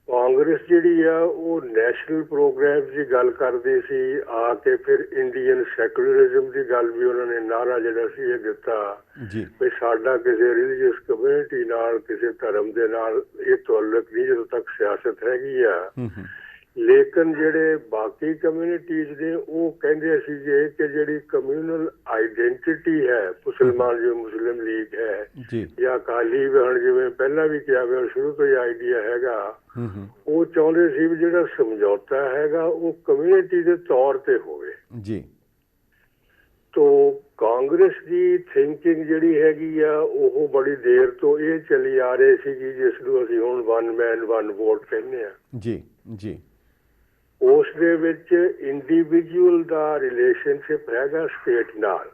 ਕਾਂਗਰਸ ਜਿਹੜੀ ਆ ਉਹ ਨੈਸ਼ਨਲ ਪ੍ਰੋਗਰਾਮ ਦੀ ਗੱਲ ਕਰਦੀ ਸੀ, ਆ ਕੇ ਫਿਰ ਇੰਡੀਅਨ ਸੈਕੂਲਰਿਜ਼ਮ ਦੀ ਗੱਲ ਵੀ ਉਹਨਾਂ ਨੇ ਨਾਰਾ ਜਿਹੜਾ ਸੀ ਇਹ ਦਿੱਤਾ ਵੀ ਸਾਡਾ ਕਿਸੇ ਰਿਲੀਜੀਅਸ ਕਮਿਊਨਿਟੀ ਨਾਲ, ਕਿਸੇ ਧਰਮ ਦੇ ਨਾਲ ਇਹ ਤਾਲੁਕ ਨਹੀਂ ਜਦੋਂ ਤੱਕ ਸਿਆਸਤ ਹੈਗੀ ਆ। ਲੇਕਿਨ ਜਿਹੜੇ ਬਾਕੀ ਕਮਿਊਨਿਟੀਜ਼ ਨੇ ਉਹ ਕਹਿੰਦੇ ਸੀ ਜੇ ਕਿ ਜਿਹੜੀ ਕਮਿਊਨਲ ਆਈਡੈਂਟਿਟੀ ਹੈ, ਮੁਸਲਮਾਨ ਜਿਵੇਂ ਮੁਸਲਿਮ ਲੀਗ ਹੈ ਜਾਂ ਅਕਾਲੀ ਹੁਣ ਜਿਵੇਂ ਪਹਿਲਾਂ ਵੀ ਕਿਹਾ ਗਿਆ ਸ਼ੁਰੂ ਤੋਂ ਹੀ ਆਈਡੀਆ ਹੈਗਾ, ਉਹ ਚਾਹੁੰਦੇ ਸੀ ਵੀ ਜਿਹੜਾ ਸਮਝੌਤਾ ਹੈਗਾ ਉਹ ਕਮਿਊਨਿਟੀ ਦੇ ਤੌਰ ਤੇ ਹੋਵੇ ਜੀ। ਤੋ ਕਾਂਗਰਸ ਦੀ ਥਿੰਕਿੰਗ ਜਿਹੜੀ ਹੈਗੀ ਆ ਉਹ ਬੜੀ ਦੇਰ ਤੋਂ ਇਹ ਚੱਲੀ ਆ ਰਹੀ ਸੀਗੀ, ਜਿਸ ਨੂੰ ਅਸੀਂ ਹੁਣ ਵਨ ਮੈਨ ਵਨ ਵੋਟ ਕਹਿੰਦੇ ਆ ਜੀ ਜੀ। ਉਸ ਦੇ ਵਿੱਚ ਇੰਡੀਵਿਜੂਅਲ ਦਾ ਰਿਲੇਸ਼ਨਸ਼ਿਪ ਹੈਗਾ ਸਟੇਟ ਨਾਲ,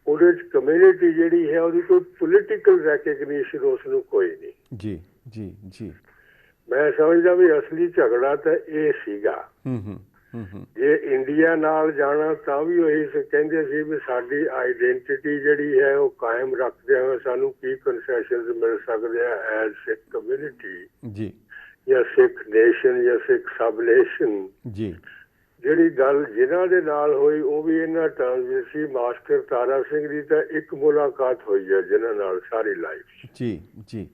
ਉਹਦੇ ਚ ਕਮਿਊਨਿਟੀ ਜਿਹੜੀ ਹੈ ਉਹਦੀ ਕੋਈ ਪੋਲੀਟੀਕਲ ਰੈਕਗਨੀਸ਼ਨ ਉਸ ਨੂੰ ਕੋਈ ਨਹੀਂ ਜੀ ਜੀ ਜੀ। ਮੈਂ ਸਮਝਦਾ ਵੀ ਅਸਲੀ ਝਗੜਾ ਤਾਂ ਇਹ ਸੀਗਾ। ਜੇ ਇੰਡੀਆ ਨਾਲ ਜਾਣਾ ਤਾਂ ਵੀ ਉਹੀ ਕਹਿੰਦੇ ਸੀ ਵੀ ਸਾਡੀ ਆਈਡੈਂਟਿਟੀ ਜਿਹੜੀ ਹੈ ਉਹ ਕਾਇਮ ਰੱਖਦੇ ਹੋਏ ਸਾਨੂੰ ਕੀ ਕੰਸੈਸ਼ਨਸ ਮਿਲ ਸਕਦੇ ਆ ਐਜ਼ ਸਿੱਖ ਕਮਿਊਨਿਟੀ ਜੀ, ਜਾਂ ਸਿੱਖ ਨੇਸ਼ਨ ਜਾਂ ਸਿੱਖ ਸਬ ਨੇਸ਼ਨ ਜੀ। ਜਿਹੜੀ ਗੱਲ ਜਿਨ੍ਹਾਂ ਦੇ ਨਾਲ ਹੋਈ ਉਹ ਵੀ ਇਹਨਾਂ ਟਰਮਸ ਵਿੱਚ ਸੀ। ਮਾਸਟਰ ਤਾਰਾ ਸਿੰਘ ਦੀ ਤਾਂ ਇੱਕ ਮੁਲਾਕਾਤ ਹੋਈ ਹੈ ਜਿਨ੍ਹਾਂ ਨਾਲ ਸਾਰੀ ਲਾਈਫ ਜੀ ਜੀ।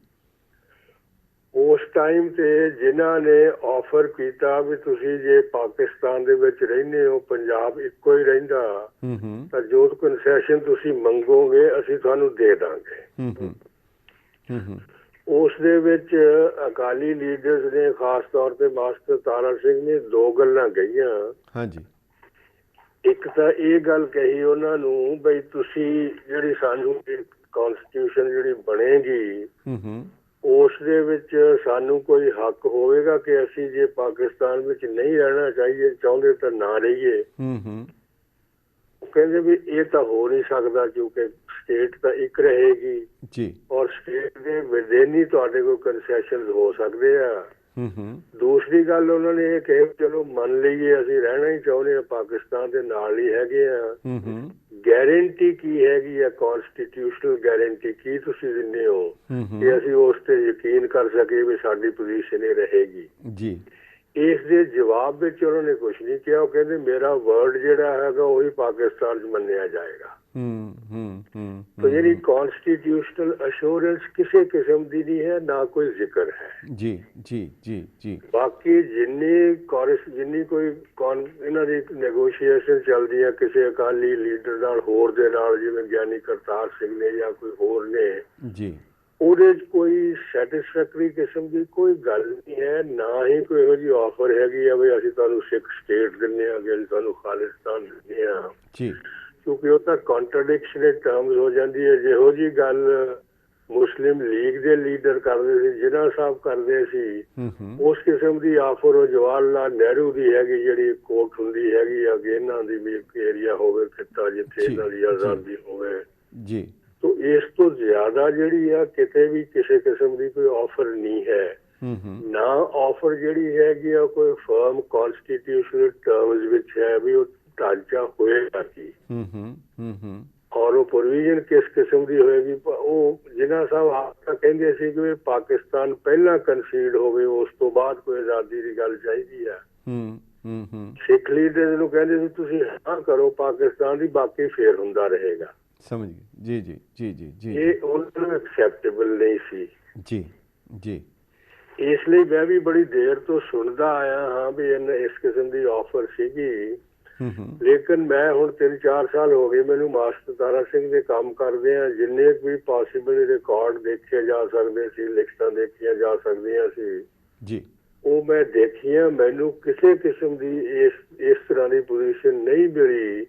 ਉਸ ਟਾਈਮ ਤੇ ਜਿਨ੍ਹਾਂ ਨੇ ਆਫਰ ਕੀਤਾ ਵੀ ਤੁਸੀਂ ਜੇ ਪਾਕਿਸਤਾਨ ਦੇ ਵਿੱਚ ਰਹਿੰਦੇ ਹੋ, ਪੰਜਾਬ ਇੱਕੋ ਹੀ ਰਹਿੰਦਾ, ਤਾਂ ਜੋ ਕੰਸੈਸ਼ਨ ਤੁਸੀਂ ਮੰਗੋਗੇ ਅਸੀਂ ਤੁਹਾਨੂੰ ਦੇ ਦਾਂਗੇ। ਉਸ ਦੇ ਵਿੱਚ ਅਕਾਲੀ ਲੀਡਰਸ ਨੇ ਖਾਸ ਤੌਰ ਤੇ ਮਾਸਟਰ ਤਾਰਾ ਸਿੰਘ ਨੇ ਦੋ ਗੱਲਾਂ ਕਹੀਆਂ। ਹਾਂਜੀ, ਇੱਕ ਤਾਂ ਇਹ ਗੱਲ ਕਹੀ ਉਹਨਾਂ ਨੂੰ ਬਈ ਤੁਸੀਂ ਜਿਹੜੀ ਸਾਨੂੰ ਕਨਸਟੀਟਿਊਸ਼ਨ ਜਿਹੜੀ ਬਣੇਗੀ ਉਸ ਦੇ ਵਿੱਚ ਸਾਨੂੰ ਕੋਈ ਹੱਕ ਹੋਵੇਗਾ ਕਿ ਅਸੀਂ ਜੇ ਪਾਕਿਸਤਾਨ ਵਿੱਚ ਨਹੀਂ ਰਹਿਣਾ ਚਾਹੁੰਦੇ ਤਾਂ ਨਾ ਰਹੀਏ। ਕਹਿੰਦੇ ਵੀ ਇਹ ਤਾਂ ਹੋ ਨਹੀਂ ਸਕਦਾ ਕਿਉਂਕਿ ਸਟੇਟ ਤਾਂ ਇੱਕ ਰਹੇਗੀ ਜੀ, ਔਰ ਸਟੇਟ ਦੇ ਵਿਦਿਨ ਹੀ ਤੁਹਾਡੇ ਕੋਲ ਕੰਸੈਸ਼ਨ ਹੋ ਸਕਦੇ ਆ। ਦੂਸਰੀ ਗੱਲ ਉਹਨਾਂ ਨੇ ਇਹ ਕਿਹਾ ਚਲੋ ਮੰਨ ਲਈਏ ਅਸੀਂ ਰਹਿਣਾ ਹੀ ਚਾਹੁੰਦੇ ਆ, ਪਾਕਿਸਤਾਨ ਦੇ ਨਾਲ ਹੀ ਹੈਗੇ ਆ, ਗਾਰੰਟੀ ਕੀ ਹੈਗੀ ਆ, ਕਨਸਟੀਟਿਊਸ਼ਨਲ ਗਾਰੰਟੀ ਕੀ ਤੁਸੀਂ ਦਿੰਦੇ ਹੋ ਕਿ ਅਸੀਂ ਉਸ ਤੇ ਯਕੀਨ ਕਰ ਸਕੀਏ ਵੀ ਸਾਡੀ ਪੋਜੀਸ਼ਨ ਇਹ ਰਹੇਗੀ ਜੀ। ਇਸ ਦੇ ਜਵਾਬ ਵਿੱਚ ਉਹਨਾਂ ਨੇ ਕੁਛ ਨਹੀਂ ਕਿਹਾ। ਉਹ ਕਹਿੰਦੇ ਮੇਰਾ ਵਰਡ ਜਿਹੜਾ ਹੈਗਾ ਉਹੀ ਪਾਕਿਸਤਾਨ 'ਚ ਮੰਨਿਆ ਜਾਏਗਾ। ਤਾਂ ਜਿਹੜੀ ਕਨਸਟੀਟਿਊਸ਼ਨਲ ਅਸ਼ੋਰੈਂਸ ਕਿਸੇ ਕਿਸਮ ਦੀ ਨਹੀਂ ਹੈ, ਨਾ ਕੋਈ ਜ਼ਿਕਰ ਹੈ ਜੀ ਜੀ ਜੀ ਜੀ। ਬਾਕੀ ਜਿੰਨੀ ਕੋਈ ਇਹਨਾਂ ਦੀ ਨੈਗੋਸ਼ੀਏਸ਼ਨ ਚੱਲਦੀ ਹੈ ਕਿਸੇ ਅਕਾਲੀ ਲੀਡਰ ਨਾਲ ਹੋਰ ਦੇ ਨਾਲ, ਜਿਵੇਂ ਗਿਆਨੀ ਕਰਤਾਰ ਸਿੰਘ ਨੇ ਜਾਂ ਕੋਈ ਹੋਰ ਨੇ ਜੀ, ਉਹਦੇ 'ਚ ਕੋਈ ਸੈਟਿਸਫੈਕਟਰੀ ਕਿਸਮ ਦੀ ਕੋਈ ਗੱਲ ਨਹੀਂ ਹੈ, ਨਾ ਹੀ ਕੋਈ ਇਹੋ ਜਿਹੀ ਆਫਰ ਹੈਗੀ ਆ ਵੀ ਅਸੀਂ ਤੁਹਾਨੂੰ ਸਿੱਖ ਸਟੇਟ ਦਿੰਦੇ ਹਾਂ, ਅਸੀਂ ਤੁਹਾਨੂੰ ਖਾਲਿਸਤਾਨ ਦਿੰਦੇ ਹਾਂ ਜੀ, ਕਿਉਂਕਿ ਉਹ ਤਾਂ ਕੰਟਰਡਿਕਸ਼ਨ ਦੇ ਟਰਮਸ ਹੋ ਜਾਂਦੀ ਹੈ। ਜਿਹੋ ਜਿਹੀ ਗੱਲ ਮੁਸਲਿਮ ਲੀਗ ਦੇ ਲੀਡਰ ਕਰਦੇ ਸੀ, ਜਿਨ੍ਹਾਂ ਸਾਹਿਬ ਕਰਦੇ ਸੀ, ਉਸ ਕਿਸਮ ਦੀ ਆਫਰ ਉਹ ਜਵਾਹਰ ਲਾਲ ਨਹਿਰੂ ਦੀ ਹੈਗੀ, ਜਿਹੜੀ ਕੋਰਟ ਹੁੰਦੀ ਹੈਗੀ ਆ ਕਿ ਇਹਨਾਂ ਦੀ ਵੀ ਇੱਕ ਏਰੀਆ ਹੋਵੇ, ਖਿੱਤਾ ਜਿੱਥੇ ਇਹਨਾਂ ਦੀ ਆਜ਼ਾਦੀ ਹੋਵੇ ਜੀ। ਤੋ ਇਸ ਤੋਂ ਜ਼ਿਆਦਾ ਜਿਹੜੀ ਆ ਕਿਤੇ ਵੀ ਕਿਸੇ ਕਿਸਮ ਦੀ ਕੋਈ ਆਫਰ ਨਹੀਂ ਹੈ। ਨਾ ਆਫਰ ਜਿਹੜੀ ਹੈਗੀ ਆ ਕੋਈ ਫਰਮ ਕਨਸਟੀਟਿਊਸ਼ਨਲ ਟਰਮਸ ਵਿੱਚ ਹੈ ਵੀ ਉਹ ਢਾਂਚਾ ਹੋਏਗਾ ਕੀ, ਔਰ ਉਹ ਪ੍ਰੋਵੀਜ਼ਨ ਕਿਸ ਕਿਸਮ ਦੀ ਹੋਏਗੀ। ਉਹ ਜਿਨ੍ਹਾਂ ਸਾਹਿਬ ਆਪ ਤਾਂ ਕਹਿੰਦੇ ਸੀ ਕਿ ਪਾਕਿਸਤਾਨ ਪਹਿਲਾਂ ਕੰਸੀਡ ਹੋਵੇ, ਉਸ ਤੋਂ ਬਾਅਦ ਕੋਈ ਆਜ਼ਾਦੀ ਦੀ ਗੱਲ ਚਾਹੀਦੀ ਆ। ਸਿੱਖ ਲੀਡਰ ਨੂੰ ਕਹਿੰਦੇ ਸੀ ਤੁਸੀਂ ਹਾਂ ਕਰੋ ਪਾਕਿਸਤਾਨ ਦੀ, ਬਾਕੀ ਫੇਰ ਹੁੰਦਾ ਰਹੇਗਾ। ਸਮਝ ਗਏ ਜੀ ਜੀ ਜੀ ਜੀ ਜੀ। ਇਹ ਉਹਨਾਂ ਨੂੰ ਐਕਸੈਪਟੇਬਲ ਨਹੀਂ ਸੀ ਜੀ ਜੀ। ਇਸ ਲਈ ਮੈਂ ਵੀ ਬੜੀ ਦੇਰ ਤੋਂ ਸੁਣਦਾ ਆਇਆ ਹਾਂ ਵੀ ਇਸ ਕਿਸਮ ਦੀ ਆਫਰ ਸੀਗੀ, ਲੇਕਿਨ ਮੈਂ ਹੁਣ 3-4 ਸਾਲ ਹੋ ਗਏ ਮੈਨੂੰ ਮਾਸਟਰ ਤਾਰਾ ਸਿੰਘ ਦੇ ਕੰਮ ਕਰਦੇ ਆ, ਜਿੰਨੇ ਵੀ ਪੋਸੀਬਲ ਰਿਕਾਰਡ ਦੇਖੇ ਜਾ ਸਕਦੇ ਸੀ, ਲਿਖਤਾਂ ਦੇਖੀਆਂ ਜਾ ਸਕਦੀਆਂ ਸੀ ਜੀ, ਉਹ ਮੈਂ ਦੇਖੀਆਂ। ਮੈਨੂੰ ਕਿਸੇ ਕਿਸਮ ਦੀ ਇਸ ਤਰ੍ਹਾਂ ਦੀ ਪੋਜੀਸ਼ਨ ਨਹੀਂ ਮਿਲੀ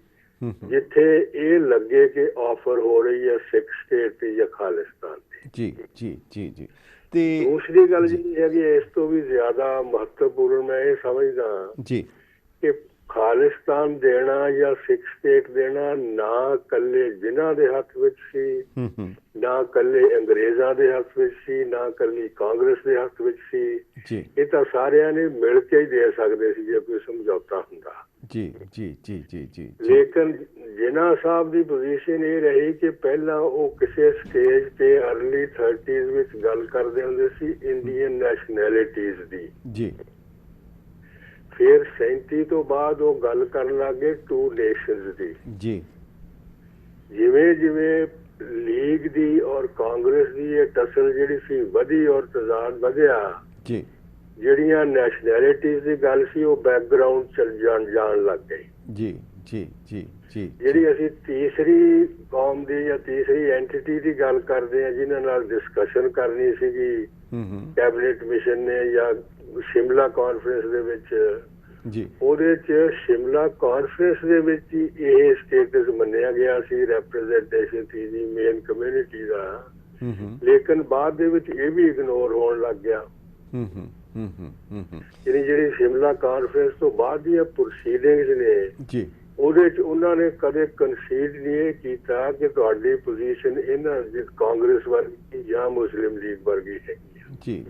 ਜਿੱਥੇ ਇਹ ਲੱਗੇ ਕਿ ਆਫਰ ਹੋ ਰਹੀ ਹੈ ਸਿੱਖ ਸਟੇਟ ਦੀ ਜਾਂ ਖਾਲਿਸਤਾਨ ਦੀ ਜੀ ਜੀ ਜੀ ਜੀ। ਤੇ ਦੂਸਰੀ ਗੱਲ ਜਿਹੜੀ ਹੈਗੀ ਇਸ ਤੋਂ ਵੀ ਜ਼ਿਆਦਾ ਮਹੱਤਵਪੂਰਨ ਮੈਂ ਇਹ ਸਮਝਦਾ ਜੀ ਕਿ ਖਾਲਿਸਤਾਨ ਦੇਣਾ ਜਾਂ ਸਿੱਖ ਸਟੇਟ ਦੇਣਾ ਨਾ ਕੱਲੇ ਜਿਨ੍ਹਾਂ ਦੇ ਹੱਥ ਵਿੱਚ ਸੀ, ਨਾ ਕੱਲੇ ਅੰਗਰੇਜ਼ਾਂ ਦੇ ਹੱਥ ਵਿੱਚ ਸੀ, ਨਾ ਕੱਲੀ ਕਾਂਗਰਸ ਦੇ ਹੱਥ ਵਿੱਚ ਸੀ। ਇਹ ਤਾਂ ਸਾਰਿਆਂ ਨੇ ਮਿਲ ਕੇ ਹੀ ਦੇ ਸਕਦੇ ਸੀ ਜੇ ਕੋਈ ਸਮਝੌਤਾ ਹੁੰਦਾ ਜੀ ਜੀ ਜੀ ਜੀ ਜੀ। ਲੇਕਿਨ ਜਿਨ੍ਹਾਂ ਸਾਹਿਬ ਦੀ ਪੋਜੀਸ਼ਨ ਇਹ ਰਹੀ ਕਿ ਪਹਿਲਾਂ ਉਹ ਕਿਸੇ ਸਟੇਜ ਤੇ ਅਰਲੀ 30s ਵਿੱਚ ਗੱਲ ਕਰਦੇ ਹੁੰਦੇ ਸੀ ਇੰਡੀਅਨ ਨੈਸ਼ਨੈਲਿਟੀਜ਼ ਦੀ। ਜੀ। ਫਿਰ 37 ਤੋਂ ਬਾਅਦ ਉਹ ਗੱਲ ਕਰਨ ਲੱਗੇ 2 ਨੇਸ਼ਨਸ ਦੀ। ਜੀ। ਜਿਵੇਂ ਜਿਵੇਂ ਲੀਗ ਦੀ ਔਰ ਕਾਂਗਰਸ ਦੀ ਇਹ ਟਸਲ ਜਿਹੜੀ ਸੀ ਵਧੀ ਔਰ ਤਜ਼ਾਦ ਵਧਿਆ, ਜੀ, ਜਿਹੜੀਆਂ ਨੈਸ਼ਨੈਲਿਟੀਜ਼ ਦੀ ਗੱਲ ਸੀ ਉਹ ਬੈਕਗ੍ਰਾਉਂਡ ਚਲ ਜਾਣ ਲੱਗ ਗਈ। ਜੀ ਜੀ ਜੀ ਜੀ। ਜਿਹੜੀ ਅਸੀਂ ਤੀਸਰੀ ਕੌਮ ਦੀ ਜਾਂ ਤੀਸਰੀ ਐਂਟੀਟੀ ਦੀ ਗੱਲ ਕਰਦੇ ਹਾਂ ਜਿਨ੍ਹਾਂ ਨਾਲ ਡਿਸਕਸ਼ਨ ਕਰਨੀ ਸੀਗੀ ਕੈਬਨਿਟ ਮਿਸ਼ਨ ਨੇ ਜਾਂ ਸ਼ਿਮਲਾ ਕਾਨਫਰੰਸ ਦੇ ਵਿੱਚ, ਜੀ, ਉਹਦੇ 'ਚ ਸ਼ਿਮਲਾ ਕਾਨਫਰੰਸ ਦੇ ਵਿੱਚ ਹੀ ਇਹ ਸਟੇਟਸ ਮੰਨਿਆ ਗਿਆ ਸੀ ਰੈਪਰੈਜ਼ੈਂਟੇਸ਼ਨ ਸੀ ਜੀ ਮੇਨ ਕਮਿਊਨਿਟੀ ਦਾ। ਲੇਕਿਨ ਬਾਅਦ ਦੇ ਵਿੱਚ ਇਹ ਵੀ ਇਗਨੋਰ ਹੋਣ ਲੱਗ ਗਿਆ। ਜਿਹੜੀ ਸ਼ਿਮਲਾ ਕਾਨਫਰੰਸ ਤੋਂ ਬਾਅਦ ਦੀਆਂ ਪ੍ਰੋਸੀਡਿੰਗਸ ਨੇ ਜੀ, ਉਹਦੇ 'ਚ ਉਹਨਾਂ ਨੇ ਕਦੇ ਕੰਸੀਡ ਨਹੀਂ ਇਹ ਕੀਤਾ ਕਿ ਤੁਹਾਡੀ ਪੋਜੀਸ਼ਨ ਇਹਨਾਂ ਕਾਂਗਰਸ ਵਰਗੀ ਜਾਂ ਮੁਸਲਿਮ ਲੀਗ ਵਰਗੀ ਹੈਗੀ ਆ। ਜੀ।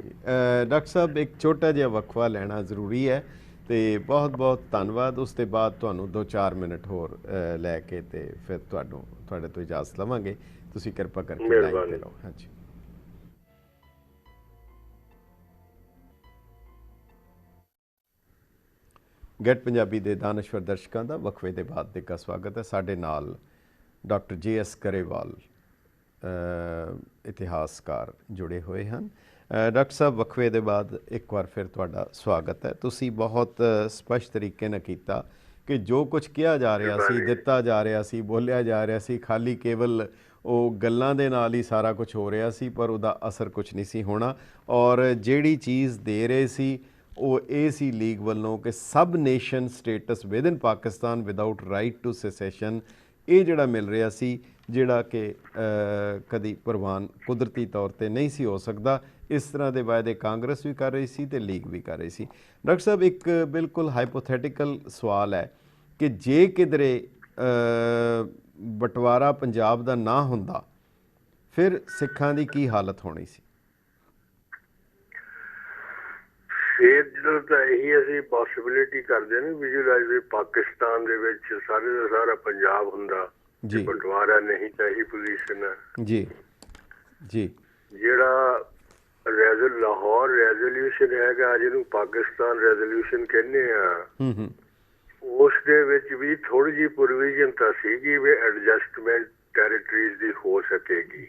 ਡਾਕਟਰ ਸਾਹਿਬ ਇੱਕ ਛੋਟਾ ਜਿਹਾ ਵਕਫਾ ਲੈਣਾ ਜ਼ਰੂਰੀ ਹੈ ਤੇ ਬਹੁਤ ਬਹੁਤ ਧੰਨਵਾਦ। ਉਸ ਤੋਂ ਬਾਅਦ ਤੁਹਾਨੂੰ 2-4 ਮਿੰਟ ਹੋਰ ਲੈ ਕੇ ਤੇ ਫਿਰ ਤੁਹਾਡੇ ਤੋਂ ਇਜਾਜ਼ਤ ਲਵਾਂਗੇ। ਤੁਸੀਂ ਕਿਰਪਾ ਕਰਕੇ ਲਾਈਨ ਤੇ ਰਹੋ। ਹਾਂਜੀ। ਗੈਟ ਪੰਜਾਬੀ ਦੇ ਦਾਨਸ਼ਵਰ ਦਰਸ਼ਕਾਂ ਦਾ ਵਕਫੇ ਦੇ ਬਾਅਦ ਦੇ ਸਵਾਗਤ ਹੈ। ਸਾਡੇ ਨਾਲ ਡਾਕਟਰ JS ਕਰੇਵਾਲ ਇਤਿਹਾਸਕਾਰ ਜੁੜੇ ਹੋਏ ਹਨ। ਡਾਕਟਰ ਸਾਹਿਬ, ਵਕਫੇ ਦੇ ਬਾਅਦ ਇੱਕ ਵਾਰ ਫਿਰ ਤੁਹਾਡਾ ਸਵਾਗਤ ਹੈ। ਤੁਸੀਂ ਬਹੁਤ ਸਪਸ਼ਟ ਤਰੀਕੇ ਨਾਲ ਕੀਤਾ ਕਿ ਜੋ ਕੁਝ ਕਿਹਾ ਜਾ ਰਿਹਾ ਸੀ, ਦਿੱਤਾ ਜਾ ਰਿਹਾ ਸੀ, ਬੋਲਿਆ ਜਾ ਰਿਹਾ ਸੀ, ਖਾਲੀ ਕੇਵਲ ਉਹ ਗੱਲਾਂ ਦੇ ਨਾਲ ਹੀ ਸਾਰਾ ਕੁਝ ਹੋ ਰਿਹਾ ਸੀ, ਪਰ ਉਹਦਾ ਅਸਰ ਕੁਝ ਨਹੀਂ ਸੀ ਹੋਣਾ। ਔਰ ਜਿਹੜੀ ਚੀਜ਼ ਦੇ ਰਹੇ ਸੀ ਉਹ ਇਹ ਸੀ ਲੀਗ ਵੱਲੋਂ ਕਿ sub nation states within Pakistan without right to secession, ਇਹ ਜਿਹੜਾ ਮਿਲ ਰਿਹਾ ਸੀ, ਜਿਹੜਾ ਕਿ ਕਦੀ ਪ੍ਰਵਾਨ ਕੁਦਰਤੀ ਤੌਰ 'ਤੇ ਨਹੀਂ ਸੀ ਹੋ ਸਕਦਾ। ਇਸ ਤਰ੍ਹਾਂ ਦੇ ਵਾਅਦੇ ਕਾਂਗਰਸ ਵੀ ਕਰ ਰਹੀ ਸੀ ਤੇ ਲੀਗ ਵੀ ਕਰ ਰਹੀ ਸੀ। ਡਾਕਟਰ ਸਾਹਿਬ, ਇੱਕ ਬਿਲਕੁਲ ਹਾਈਪੋਥੈਟੀਕਲ ਸਵਾਲ ਹੈ ਕਿ ਜੇ ਕਿਧਰੇ ਬਟਵਾਰਾ ਪੰਜਾਬ ਦਾ ਨਾ ਹੁੰਦਾ ਫਿਰ ਸਿੱਖਾਂ ਦੀ ਕੀ ਹਾਲਤ ਹੋਣੀ ਸੀ? ਫਿਰ ਜਦੋਂ ਤਾਂ ਇਹੀ ਅਸੀਂ ਪੋਸੀਬਿਲਿਟੀ ਕਰਦੇ ਨੇ ਵਿਜ਼ੂਅਲਾਈਜ਼ ਵੀ ਪਾਕਿਸਤਾਨ ਦੇ ਵਿੱਚ ਸਾਰੇ ਦਾ ਸਾਰਾ ਪੰਜਾਬ ਹੁੰਦਾ ਜੀ, ਬਟਵਾਰਾ ਨਹੀਂ ਤਾਂ ਇਹੀ ਪੋਜੀਸ਼ਨ ਹੈ ਜੀ ਜੀ। ਜਿਹੜਾ ਲਾਹੌਰ ਰੈਜ਼ੋਲਿਊਸ਼ਨ ਹੈਗਾ ਜਿਹਨੂੰ ਪਾਕਿਸਤਾਨ ਰੈਜ਼ੋਲਿਊਸ਼ਨ ਕਹਿੰਦੇ ਆ, ਉਸ ਦੇ ਵਿੱਚ ਵੀ ਥੋੜੀ ਜਿਹੀ ਪ੍ਰੋਵੀਜ਼ਨ ਤਾਂ ਸੀਗੀ ਵੀ ਐਡਜਸਟਮੈਂਟ ਟੈਰੀਟਰੀਜ਼ ਦੀ ਹੋ ਸਕੇਗੀ।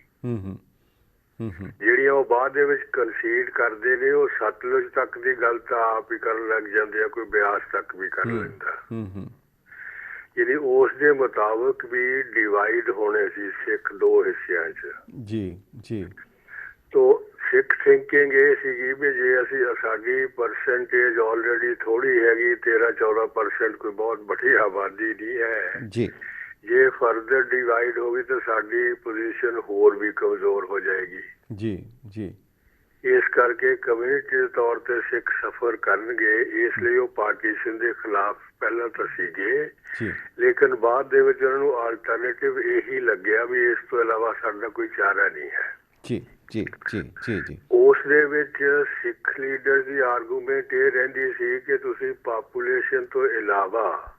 ਜਿਹੜੀਆਂ ਉਹ ਬਾਅਦ ਦੇ ਵਿੱਚ ਕੰਸੀਡ ਕਰਦੇ ਨੇ ਉਹ ਸਤਲੁਜ ਤੱਕ ਦੀ ਗੱਲ ਤਾਂ ਆਪ ਹੀ ਕਰਨ ਲੱਗ ਜਾਂਦੇ ਆ, ਕੋਈ ਬਿਆਸ ਤੱਕ ਵੀ ਕਰ ਲੈਂਦਾ। ਜਿਹੜੀ ਉਸ ਦੇ ਮੁਤਾਬਕ ਵੀ ਡਿਵਾਈਡ ਹੋਣੇ ਸੀ ਸਿੱਖ 2 ਹਿੱਸਿਆਂ 'ਚ। ਜੀ ਜੀ। ਤੋ ਸਿੱਖ ਥਿੰਕਿੰਗ ਇਹ ਸੀਗੀ ਵੀ ਜੇ ਅਸੀਂ ਸਾਡੀ ਪਰਸੈਂਟੇਜ ਆਲਰੇਡੀ ਥੋੜੀ ਹੈਗੀ 13-14% ਕੋਈ ਬਹੁਤ ਵੱਡੀ ਆਬਾਦੀ ਨਹੀਂ ਹੈ ਜੀ, ਜੇ ਫਰਦਰ ਡਿਵਾਈਡ ਹੋ ਗਈ ਤਾਂ ਸਾਡੀ ਪੋਜੀਸ਼ਨ ਹੋਰ ਵੀ ਕਮਜ਼ੋਰ ਹੋ ਜਾਏਗੀ। ਜੀ ਜੀ। ਇਸ ਕਰਕੇ ਕਮਿਊਨਿਟੀ ਦੇ ਤੌਰ ਤੇ ਸਿੱਖ ਸਫਰ ਕਰਨਗੇ, ਇਸ ਲਈ ਉਹ ਪਾਰਟੀਸ਼ਨ ਦੇ ਖਿਲਾਫ ਪਹਿਲਾਂ ਤਾਂ ਸੀਗੇ, ਲੇਕਿਨ ਬਾਅਦ ਦੇ ਵਿੱਚ ਉਹਨਾਂ ਨੂੰ ਆਲਟਰਨੇਟਿਵ ਇਹੀ ਲੱਗਿਆ ਵੀ ਇਸ ਤੋਂ ਇਲਾਵਾ ਸਾਡਾ ਕੋਈ ਚਾਰਾ ਨਹੀਂ ਹੈ। ਜੀ ਜੀ ਜੀ ਜੀ ਜੀ। ਉਸ ਦੇ ਵਿੱਚ ਸਿੱਖ ਲੀਡਰ ਦੀ ਆਰਗੂਮੈਂਟ ਇਹ ਰਹਿੰਦੀ ਸੀ ਕਿ ਤੁਸੀਂ ਪਾਪੂਲੇਸ਼ਨ ਤੋਂ ਇਲਾਵਾ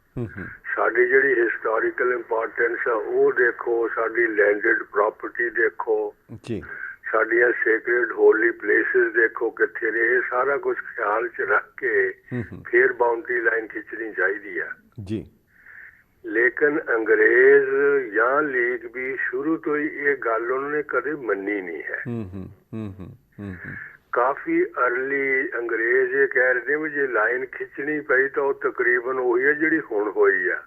ਸਾਡੀ ਜਿਹੜੀ ਹਿਸਟੋਰੀਕਲ ਇੰਪੋਰਟੈਂਸ ਆ ਉਹ ਦੇਖੋ, ਸਾਡੀ ਲੈਂਡਡ ਪ੍ਰਾਪਰਟੀ ਦੇਖੋ ਜੀ, ਸਾਡੀਆਂ ਸੇਕਰੇਡ ਹੋਲੀ ਪਲੇਸਿਸ ਦੇਖੋ ਕਿੱਥੇ ਨੇ। ਇਹ ਸਾਰਾ ਕੁਝ ਖਿਆਲ 'ਚ ਰੱਖ ਕੇ ਫਿਰ ਬਾਉਂਡਰੀ ਲਾਈਨ ਖਿੱਚਣੀ ਚਾਹੀਦੀ ਆ ਜੀ। ਲੇਕਿਨ ਅੰਗਰੇਜ਼ ਜਾਂ ਲੀਗ ਵੀ ਸ਼ੁਰੂ ਤੋਂ ਹੀ ਇਹ ਗੱਲ ਉਹਨਾਂ ਨੇ ਕਦੇ ਮੰਨੀ ਨਹੀਂ ਹੈ। ਕਾਫੀ ਅਰਲੀ ਅੰਗਰੇਜ਼ ਇਹ ਕਹਿ ਰਹੇ ਨੇ ਵੀ ਜੇ ਲਾਈਨ ਖਿੱਚਣੀ ਪਈ ਤਾਂ ਉਹ ਤਕਰੀਬਨ ਉਹੀ ਹੈ ਜਿਹੜੀ ਹੁਣ ਹੋਈ ਆ।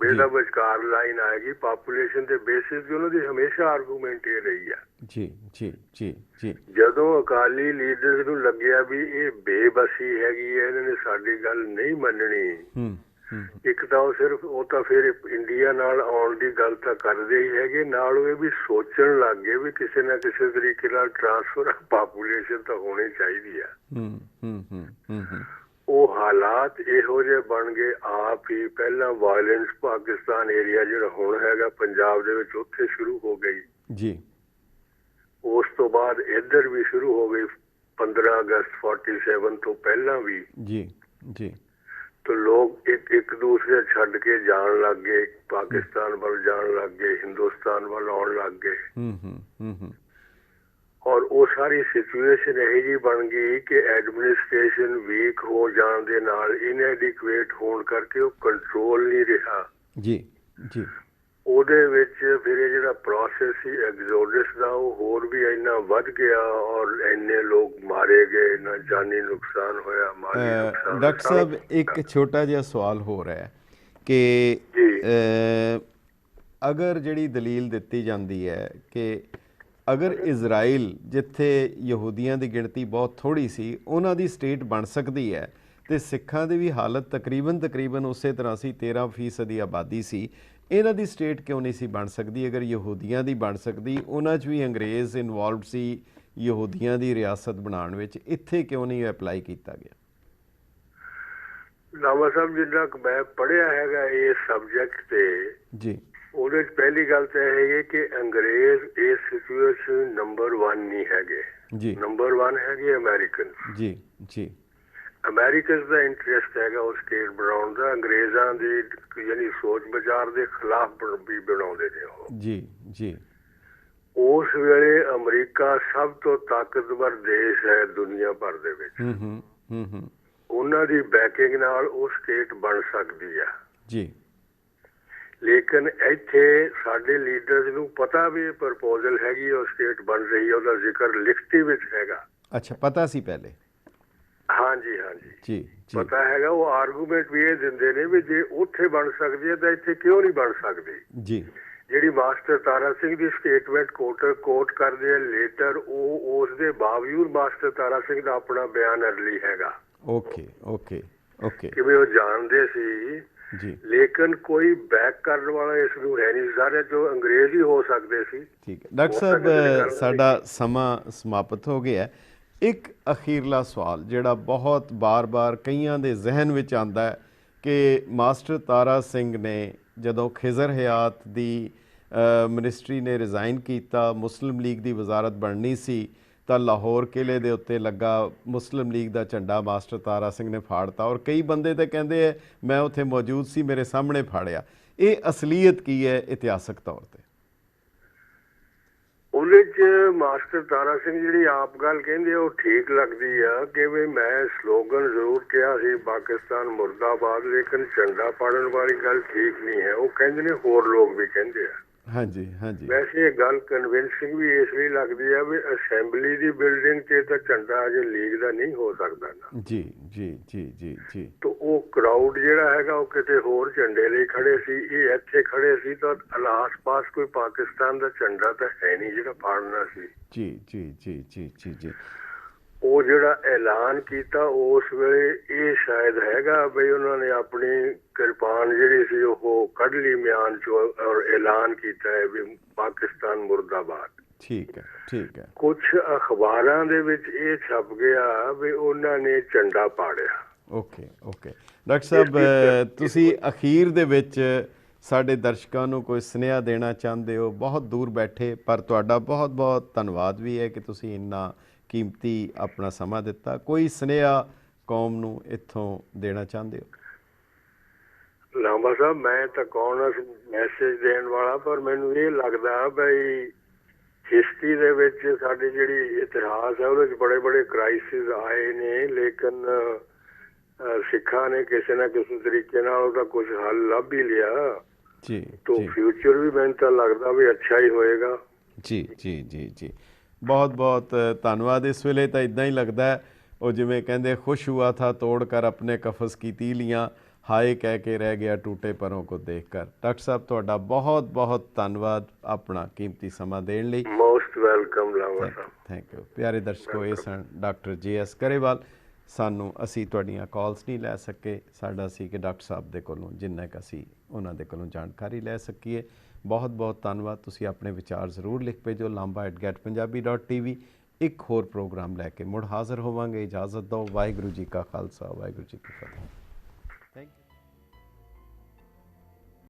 ਇਹਦਾ ਵਿਚਕਾਰ ਲਾਈਨ ਆਏਗੀ ਪਾਪੂਲੇਸ਼ਨ ਦੇ ਬੇਸਿਸ ਤੇ। ਉਹਨਾਂ ਦੀ ਹਮੇਸ਼ਾ ਆਰਗੂਮੈਂਟ ਇਹ ਰਹੀ ਆ ਜੀ ਜੀ ਜੀ ਜੀ। ਜਦੋਂ ਅਕਾਲੀ ਲੀਡਰਸ ਨੂੰ ਲੱਗਿਆ ਵੀ ਇਹ ਬੇਬਸੀ ਹੈਗੀ ਹੈ, ਇਹਨਾਂ ਨੇ ਸਾਡੀ ਗੱਲ ਨਹੀਂ ਮੰਨਣੀ, ਇੱਕ ਤਾਂ ਉਹ ਤਾਂ ਫਿਰ ਇੰਡੀਆ ਨਾਲ ਆਉਣ ਦੀ ਗੱਲ ਤਾਂ ਕਰਦੇ ਹੀ ਹੈਗੇ, ਨਾਲ ਉਹ ਇਹ ਵੀ ਸੋਚਣ ਲੱਗ ਗਏ ਵੀ ਕਿਸੇ ਨਾ ਕਿਸੇ ਤਰੀਕੇ ਨਾਲ ਟ੍ਰਾਂਸਫਰ ਪਾਪੂਲੇਸ਼ਨ ਤਾਂ ਹੋਣੀ ਚਾਹੀਦੀ ਆ। ਉਹ ਹਾਲਾਤ ਇਹੋ ਜਿਹੇ ਬਣ ਗਏ ਆਪ ਹੀ। ਪਹਿਲਾਂ ਵਾਇਲੈਂਸ ਪਾਕਿਸਤਾਨ ਏਰੀਆ ਜਿਹੜਾ ਹੁਣ ਹੈਗਾ ਪੰਜਾਬ ਦੇ ਵਿੱਚ ਉੱਥੇ ਸ਼ੁਰੂ ਹੋ ਗਈ ਜੀ। ਉਸ ਤੋਂ ਬਾਅਦ ਇੱਧਰ ਵੀ ਸ਼ੁਰੂ ਹੋ ਗਈ 15 ਅਗਸਤ 47 ਤੋਂ ਪਹਿਲਾਂ ਵੀ ਜੀ ਜੀ। तो लोग एक दूसरे छड़ के जान लग गए, पाकिस्तान वाल जान लग गए, हिंदुस्तान वाल आउण लग गए। और वो सारी सिचुएशन यही जी बन गई कि एडमिनिस्ट्रेशन वीक हो जाने दे नाल, इनएडिक्वेट होने करके वो कंट्रोल नहीं रहा जी जी। ਉਹਦੇ ਵਿੱਚ ਫਿਰ ਇਹ ਜਿਹੜਾ ਪ੍ਰੋਸੈਸ ਸੀ ਐਗਜ਼ੋਡਸ ਦਾ ਉਹ ਹੋਰ ਵੀ ਇੰਨਾ ਵੱਧ ਗਿਆ ਔਰ ਇੰਨੇ ਲੋਕ ਮਾਰੇ ਗਏ, ਨਾ ਜਾਨੀ ਨੁਕਸਾਨ ਹੋਇਆ, ਮਾਲੀ ਨੁਕਸਾਨ। ਡਾਕਟਰ ਸਾਹਿਬ ਇੱਕ ਛੋਟਾ ਜਿਹਾ ਸਵਾਲ ਹੋ ਰਿਹਾ ਹੈ ਕਿ ਅਗਰ ਜਿਹੜੀ ਦਲੀਲ ਦਿੱਤੀ ਜਾਂਦੀ ਹੈ ਕਿ ਅਗਰ ਇਜ਼ਰਾਈਲ ਜਿੱਥੇ ਯਹੂਦੀਆਂ ਦੀ ਗਿਣਤੀ ਬਹੁਤ ਥੋੜ੍ਹੀ ਸੀ ਉਹਨਾਂ ਦੀ ਸਟੇਟ ਬਣ ਸਕਦੀ ਹੈ ਅਤੇ ਸਿੱਖਾਂ ਦੀ ਵੀ ਹਾਲਤ ਤਕਰੀਬਨ ਉਸੇ ਤਰ੍ਹਾਂ ਸੀ, 13% ਦੀ ਆਬਾਦੀ ਸੀ, ਇਹਨਾਂ ਦੀ ਸਟੇਟ ਕਿਉਂ ਨਹੀਂ ਸੀ ਬਣ ਸਕਦੀ? ਅਗਰ ਯਹੂਦੀਆਂ ਦੀ ਬਣ ਸਕਦੀ, ਉਹਨਾਂ 'ਚ ਵੀ ਅੰਗਰੇਜ਼ ਇਨਵੋਲਵਡ ਸੀ ਯਹੂਦੀਆਂ ਦੀ ਰਿਆਸਤ ਬਣਾਉਣ ਵਿੱਚ, ਇੱਥੇ ਕਿਉਂ ਨਹੀਂ ਅਪਲਾਈ ਕੀਤਾ ਗਿਆ? ਲਾਵਾ ਸਾਹਿਬ ਜਿੰਨਾ ਕੁ ਮੈਂ ਪੜ੍ਹਿਆ ਹੈਗਾ ਇਹ ਸਬਜੈਕਟ ਤੇ ਜੀ, ਉਹਦੇ 'ਚ ਪਹਿਲੀ ਗੱਲ ਤਾਂ ਇਹ ਹੈਗੀ ਕਿ ਅੰਗਰੇਜ਼ ਇਸ ਸਿਚੁਏਸ਼ਨ ਨੰਬਰ 1 ਨਹੀਂ ਹੈਗੇ ਜੀ, ਨੰਬਰ 1 ਹੈਗੇ ਅਮਰੀਕਨ ਜੀ ਜੀ। ਅਮਰੀਕਨਸ ਦਾ ਇੰਟਰਸਟ ਹੈਗਾ ਉਹ ਸਟੇਟ ਬਣਾਉਣ ਦਾ, ਅੰਗਰੇਜ਼ਾਂ ਦੀ ਯਾਨੀ ਸੋਚ ਵਿਚਾਰ ਦੇ ਖਿਲਾਫ ਵੀ ਬਣਾਉਂਦੇ ਨੇ ਉਹ। ਜੀ ਜੀ। ਉਸ ਵੇਲੇ ਅਮਰੀਕਾ ਸਭ ਤੋਂ ਤਾਕਤਵਰ ਦੇਸ਼ ਹੈ ਦੁਨੀਆ ਭਰ ਦੇ ਵਿੱਚ। ਉਹਨਾਂ ਦੀ ਬੈਕਿੰਗ ਨਾਲ ਉਹ ਸਟੇਟ ਬਣ ਸਕਦੀ ਆ ਜੀ। ਲੇਕਿਨ ਇੱਥੇ ਸਾਡੇ ਲੀਡਰਸ ਨੂੰ ਪਤਾ ਵੀ ਇਹ ਪ੍ਰਪੋਜ਼ਲ ਹੈਗੀ, ਉਹ ਸਟੇਟ ਬਣ ਰਹੀ ਹੈ, ਉਹਦਾ ਜ਼ਿਕਰ ਲਿਖਤੀ ਵਿੱਚ ਹੈਗਾ। ਅੱਛਾ, ਪਤਾ ਸੀ ਪਹਿਲੇ? ਹਾਂਜੀ ਹਾਂਜੀ ਜੀ ਜੀ, ਪਤਾ ਹੈਗਾ। ਉਹ ਆਰਗੂਮੈਂਟ ਵੀ ਇਹ ਦਿੰਦੇ ਨੇ ਵੀ ਜੇ ਉੱਥੇ ਬਣ ਸਕਦੀ ਹੈ ਤਾਂ ਇੱਥੇ ਕਿਉਂ ਨਹੀਂ ਬਣ ਸਕਦੀ ਜੀ। ਜਿਹੜੀ ਮਾਸਟਰ ਤਾਰਾ ਸਿੰਘ ਦੀ ਸਟੇਟਮੈਂਟ ਕੋਟ ਕਰਦੇ ਆ ਲੇਟਰ, ਉਹ ਉਸ ਦੇ ਬਾਵਜੂਦ ਮਾਸਟਰ ਤਾਰਾ ਸਿੰਘ ਦਾ ਆਪਣਾ ਬਿਆਨ ਅਰਲੀ ਹੈਗਾ। Okay okay okay. ਕਿਵੇਂ ਉਹ ਜਾਣਦੇ ਸੀ ਜੀ, ਲੇਕਿਨ ਕੋਈ ਬੈਕ ਕਰਨ ਵਾਲਾ ਇਸ ਨੂੰ ਹੈ ਨਹੀਂ, ਸਾਰੇ ਜੋ ਅੰਗਰੇਜ਼ ਹੀ ਹੋ ਸਕਦੇ ਸੀ। ਠੀਕ ਹੈ ਡਾਕਟਰ ਸਾਹਿਬ, ਸਾਡਾ ਸਮਾਂ ਸਮਾਪਤ ਹੋ ਗਿਆ। ਇੱਕ ਅਖੀਰਲਾ ਸਵਾਲ ਜਿਹੜਾ ਬਹੁਤ ਬਾਰ-ਬਾਰ ਕਈਆਂ ਦੇ ਜ਼ਿਹਨ ਵਿੱਚ ਆਉਂਦਾ ਹੈ ਕਿ ਮਾਸਟਰ ਤਾਰਾ ਸਿੰਘ ਨੇ ਜਦੋਂ ਖਿਜ਼ਰ ਹਯਾਤ ਦੀ ਮਿਨਿਸਟਰੀ ਨੇ ਰਿਜ਼ਾਈਨ ਕੀਤਾ, ਮੁਸਲਿਮ ਲੀਗ ਦੀ ਵਜ਼ਾਰਤ ਬਣਨੀ ਸੀ, ਤਾਂ ਲਾਹੌਰ ਕਿਲੇ ਦੇ ਉੱਤੇ ਲੱਗਾ ਮੁਸਲਿਮ ਲੀਗ ਦਾ ਝੰਡਾ ਮਾਸਟਰ ਤਾਰਾ ਸਿੰਘ ਨੇ ਫਾੜਤਾ, ਔਰ ਕਈ ਬੰਦੇ ਤਾਂ ਕਹਿੰਦੇ ਹੈ ਮੈਂ ਉੱਥੇ ਮੌਜੂਦ ਸੀ, ਮੇਰੇ ਸਾਹਮਣੇ ਫਾੜਿਆ। ਇਹ ਅਸਲੀਅਤ ਕੀ ਹੈ ਇਤਿਹਾਸਕ ਤੌਰ 'ਤੇ? ਉਹਦੇ 'ਚ ਮਾਸਟਰ ਤਾਰਾ ਸਿੰਘ ਜਿਹੜੀ ਆਪ ਗੱਲ ਕਹਿੰਦੇ ਉਹ ਠੀਕ ਲੱਗਦੀ ਆ ਕਿ ਵੀ ਮੈਂ ਸਲੋਗਨ ਜ਼ਰੂਰ ਕਿਹਾ ਸੀ ਪਾਕਿਸਤਾਨ ਮੁਰਦਾਬਾਦ, ਲੇਕਿਨ ਝੰਡਾ ਪਾੜਨ ਵਾਲੀ ਗੱਲ ਠੀਕ ਨਹੀਂ ਹੈ। ਉਹ ਕਹਿੰਦੇ ਨੇ ਹੋਰ ਲੋਕ ਵੀ ਕਹਿੰਦੇ ਆ। ਹਾਂਜੀ ਹਾਂਜੀ। ਵੈਸੇ ਇਹ ਗੱਲ ਕਨਵਿੰਸਿੰਗ ਵੀ ਇਸ ਲਈ ਲੱਗਦੀ ਆ ਵੀ ਅਸੈਂਬਲੀ ਦੀ ਬਿਲਡਿੰਗ 'ਚ ਤਾਂ ਝੰਡਾ ਅਜੇ ਲੀਗ ਦਾ ਨਹੀਂ ਹੋ ਸਕਦਾ ਨਾ। ਜੀ ਜੀ ਜੀ ਜੀ ਜੀ। ਤਾਂ ਉਹ ਕਰਾਊਡ ਜਿਹੜਾ ਹੈਗਾ ਉਹ ਕਿਤੇ ਹੋਰ ਝੰਡੇ ਲਈ ਖੜੇ ਸੀ, ਇਹ ਇੱਥੇ ਖੜੇ ਸੀ, ਤਾਂ ਆਸ-ਪਾਸ ਕੋਈ ਪਾਕਿਸਤਾਨ ਦਾ ਝੰਡਾ ਤਾਂ ਹੈ ਨਹੀਂ ਜਿਹੜਾ ਫਾੜਨਾ ਸੀ। ਜੀ ਜੀ ਜੀ ਜੀ ਜੀ ਜੀ। ਉਹ ਜਿਹੜਾ ਐਲਾਨ ਕੀਤਾ ਉਸ ਵੇਲੇ ਇਹ ਸ਼ਾਇਦ ਹੈਗਾ ਬਈ ਉਹਨਾਂ ਨੇ ਆਪਣੀ ਕਿਰਪਾਨ ਜਿਹੜੀ ਸੀ ਉਹ ਕੱਢ ਲਈ ਮਿਆਨ ਚੋਂ ਔਰ ਐਲਾਨ ਕੀਤਾ ਹੈ ਵੀ ਪਾਕਿਸਤਾਨ ਮੁਰਦਾਬਾਦ। ਠੀਕ ਹੈ ਠੀਕ ਹੈ। ਕੁਝ ਅਖਬਾਰਾਂ ਦੇ ਵਿੱਚ ਇਹ ਛਪ ਗਿਆ ਵੀ ਉਹਨਾਂ ਨੇ ਝੰਡਾ ਪਾੜਿਆ। Okay okay. ਡਾਕਟਰ ਸਾਹਿਬ, ਤੁਸੀਂ ਅਖੀਰ ਦੇ ਵਿੱਚ ਸਾਡੇ ਦਰਸ਼ਕਾਂ ਨੂੰ ਕੋਈ ਸੁਨੇਹਾ ਦੇਣਾ ਚਾਹੁੰਦੇ ਹੋ? ਬਹੁਤ ਦੂਰ ਬੈਠੇ, ਪਰ ਤੁਹਾਡਾ ਬਹੁਤ ਬਹੁਤ ਧੰਨਵਾਦ ਵੀ ਹੈ ਕਿ ਤੁਸੀਂ ਇੰਨਾ ਕੀਮਤੀ ਆਪਣਾ ਸਮਾਂ ਦਿੱਤਾ। ਕੋਈ ਸੁਨੇਹਾ ਕੌਮ ਨੂੰ ਇੱਥੋਂ ਦੇਣਾ ਚਾਹੁੰਦੇ ਹੋ? ਲਾਂਬਾ ਸਾਹਿਬ, ਮੈਂ ਤਾਂ ਕੌਣ ਮੈਸੇਜ ਦੇਣ ਵਾਲਾ, ਪਰ ਮੈਨੂੰ ਇਹ ਲੱਗਦਾ ਬਈ ਹਿਸਟਰੀ ਦੇ ਵਿੱਚ ਸਾਡੀ ਜਿਹੜੀ ਇਤਿਹਾਸ ਹੈ ਉਹਦੇ 'ਚ ਬੜੇ ਬੜੇ ਕ੍ਰਾਈਸਿਸ ਆਏ ਨੇ, ਲੇਕਿਨ ਸਿੱਖਾਂ ਨੇ ਕਿਸੇ ਨਾ ਕਿਸੇ ਤਰੀਕੇ ਨਾਲ ਉਹਦਾ ਕੁਝ ਹੱਲ ਲੱਭ ਹੀ ਲਿਆ। ਜੀ। ਤਾਂ ਫਿਊਚਰ ਵੀ ਮੈਨੂੰ ਤਾਂ ਲੱਗਦਾ ਵੀ ਅੱਛਾ ਹੀ ਹੋਏਗਾ। ਜੀ ਜੀ ਜੀ ਜੀ। ਬਹੁਤ ਬਹੁਤ ਧੰਨਵਾਦ। ਇਸ ਵੇਲੇ ਤਾਂ ਇੱਦਾਂ ਹੀ ਲੱਗਦਾ ਉਹ ਜਿਵੇਂ ਕਹਿੰਦੇ ਖੁਸ਼ ਹੁਆ ਥਾ ਤੋੜ ਕਰ ਆਪਣੇ ਕਫਸ ਕੀ ਤੀਲੀਆਂ, ਹਾਏ ਕਹਿ ਕੇ ਰਹਿ ਗਿਆ ਟੂਟੇ ਪਰੋਂ ਕੋ ਦੇਖ ਕਰ। ਡਾਕਟਰ ਸਾਹਿਬ, ਤੁਹਾਡਾ ਬਹੁਤ ਬਹੁਤ ਧੰਨਵਾਦ ਆਪਣਾ ਕੀਮਤੀ ਸਮਾਂ ਦੇਣ ਲਈ। Most welcome Lava Sahib. Thank you. ਪਿਆਰੇ ਦਰਸ਼ਕੋ, ਇਹ ਸਨ ਡਾਕਟਰ JS ਗਰੇਵਾਲ। ਅਸੀਂ ਤੁਹਾਡੀਆਂ ਕਾਲਸ ਨਹੀਂ ਲੈ ਸਕੇ, ਸਾਡਾ ਸੀ ਕਿ ਡਾਕਟਰ ਸਾਹਿਬ ਦੇ ਕੋਲੋਂ ਜਿੰਨਾ ਕੁ ਅਸੀਂ ਉਹਨਾਂ ਦੇ ਕੋਲੋਂ ਜਾਣਕਾਰੀ ਲੈ ਸਕੀਏ। ਬਹੁਤ ਬਹੁਤ ਧੰਨਵਾਦ। ਤੁਸੀਂ ਆਪਣੇ ਵਿਚਾਰ ਜ਼ਰੂਰ ਲਿਖ ਭੇਜੋ lamba@getpunjabi.tv। ਇੱਕ ਹੋਰ ਪ੍ਰੋਗਰਾਮ ਲੈ ਕੇ ਮੁੜ ਹਾਜ਼ਰ ਹੋਵਾਂਗੇ। ਇਜਾਜ਼ਤ ਦਿਓ। ਵਾਹਿਗੁਰੂ ਜੀ ਕਾ ਖਾਲਸਾ, ਵਾਹਿਗੁਰੂ ਜੀ ਕੀ ਫਤਿਹ।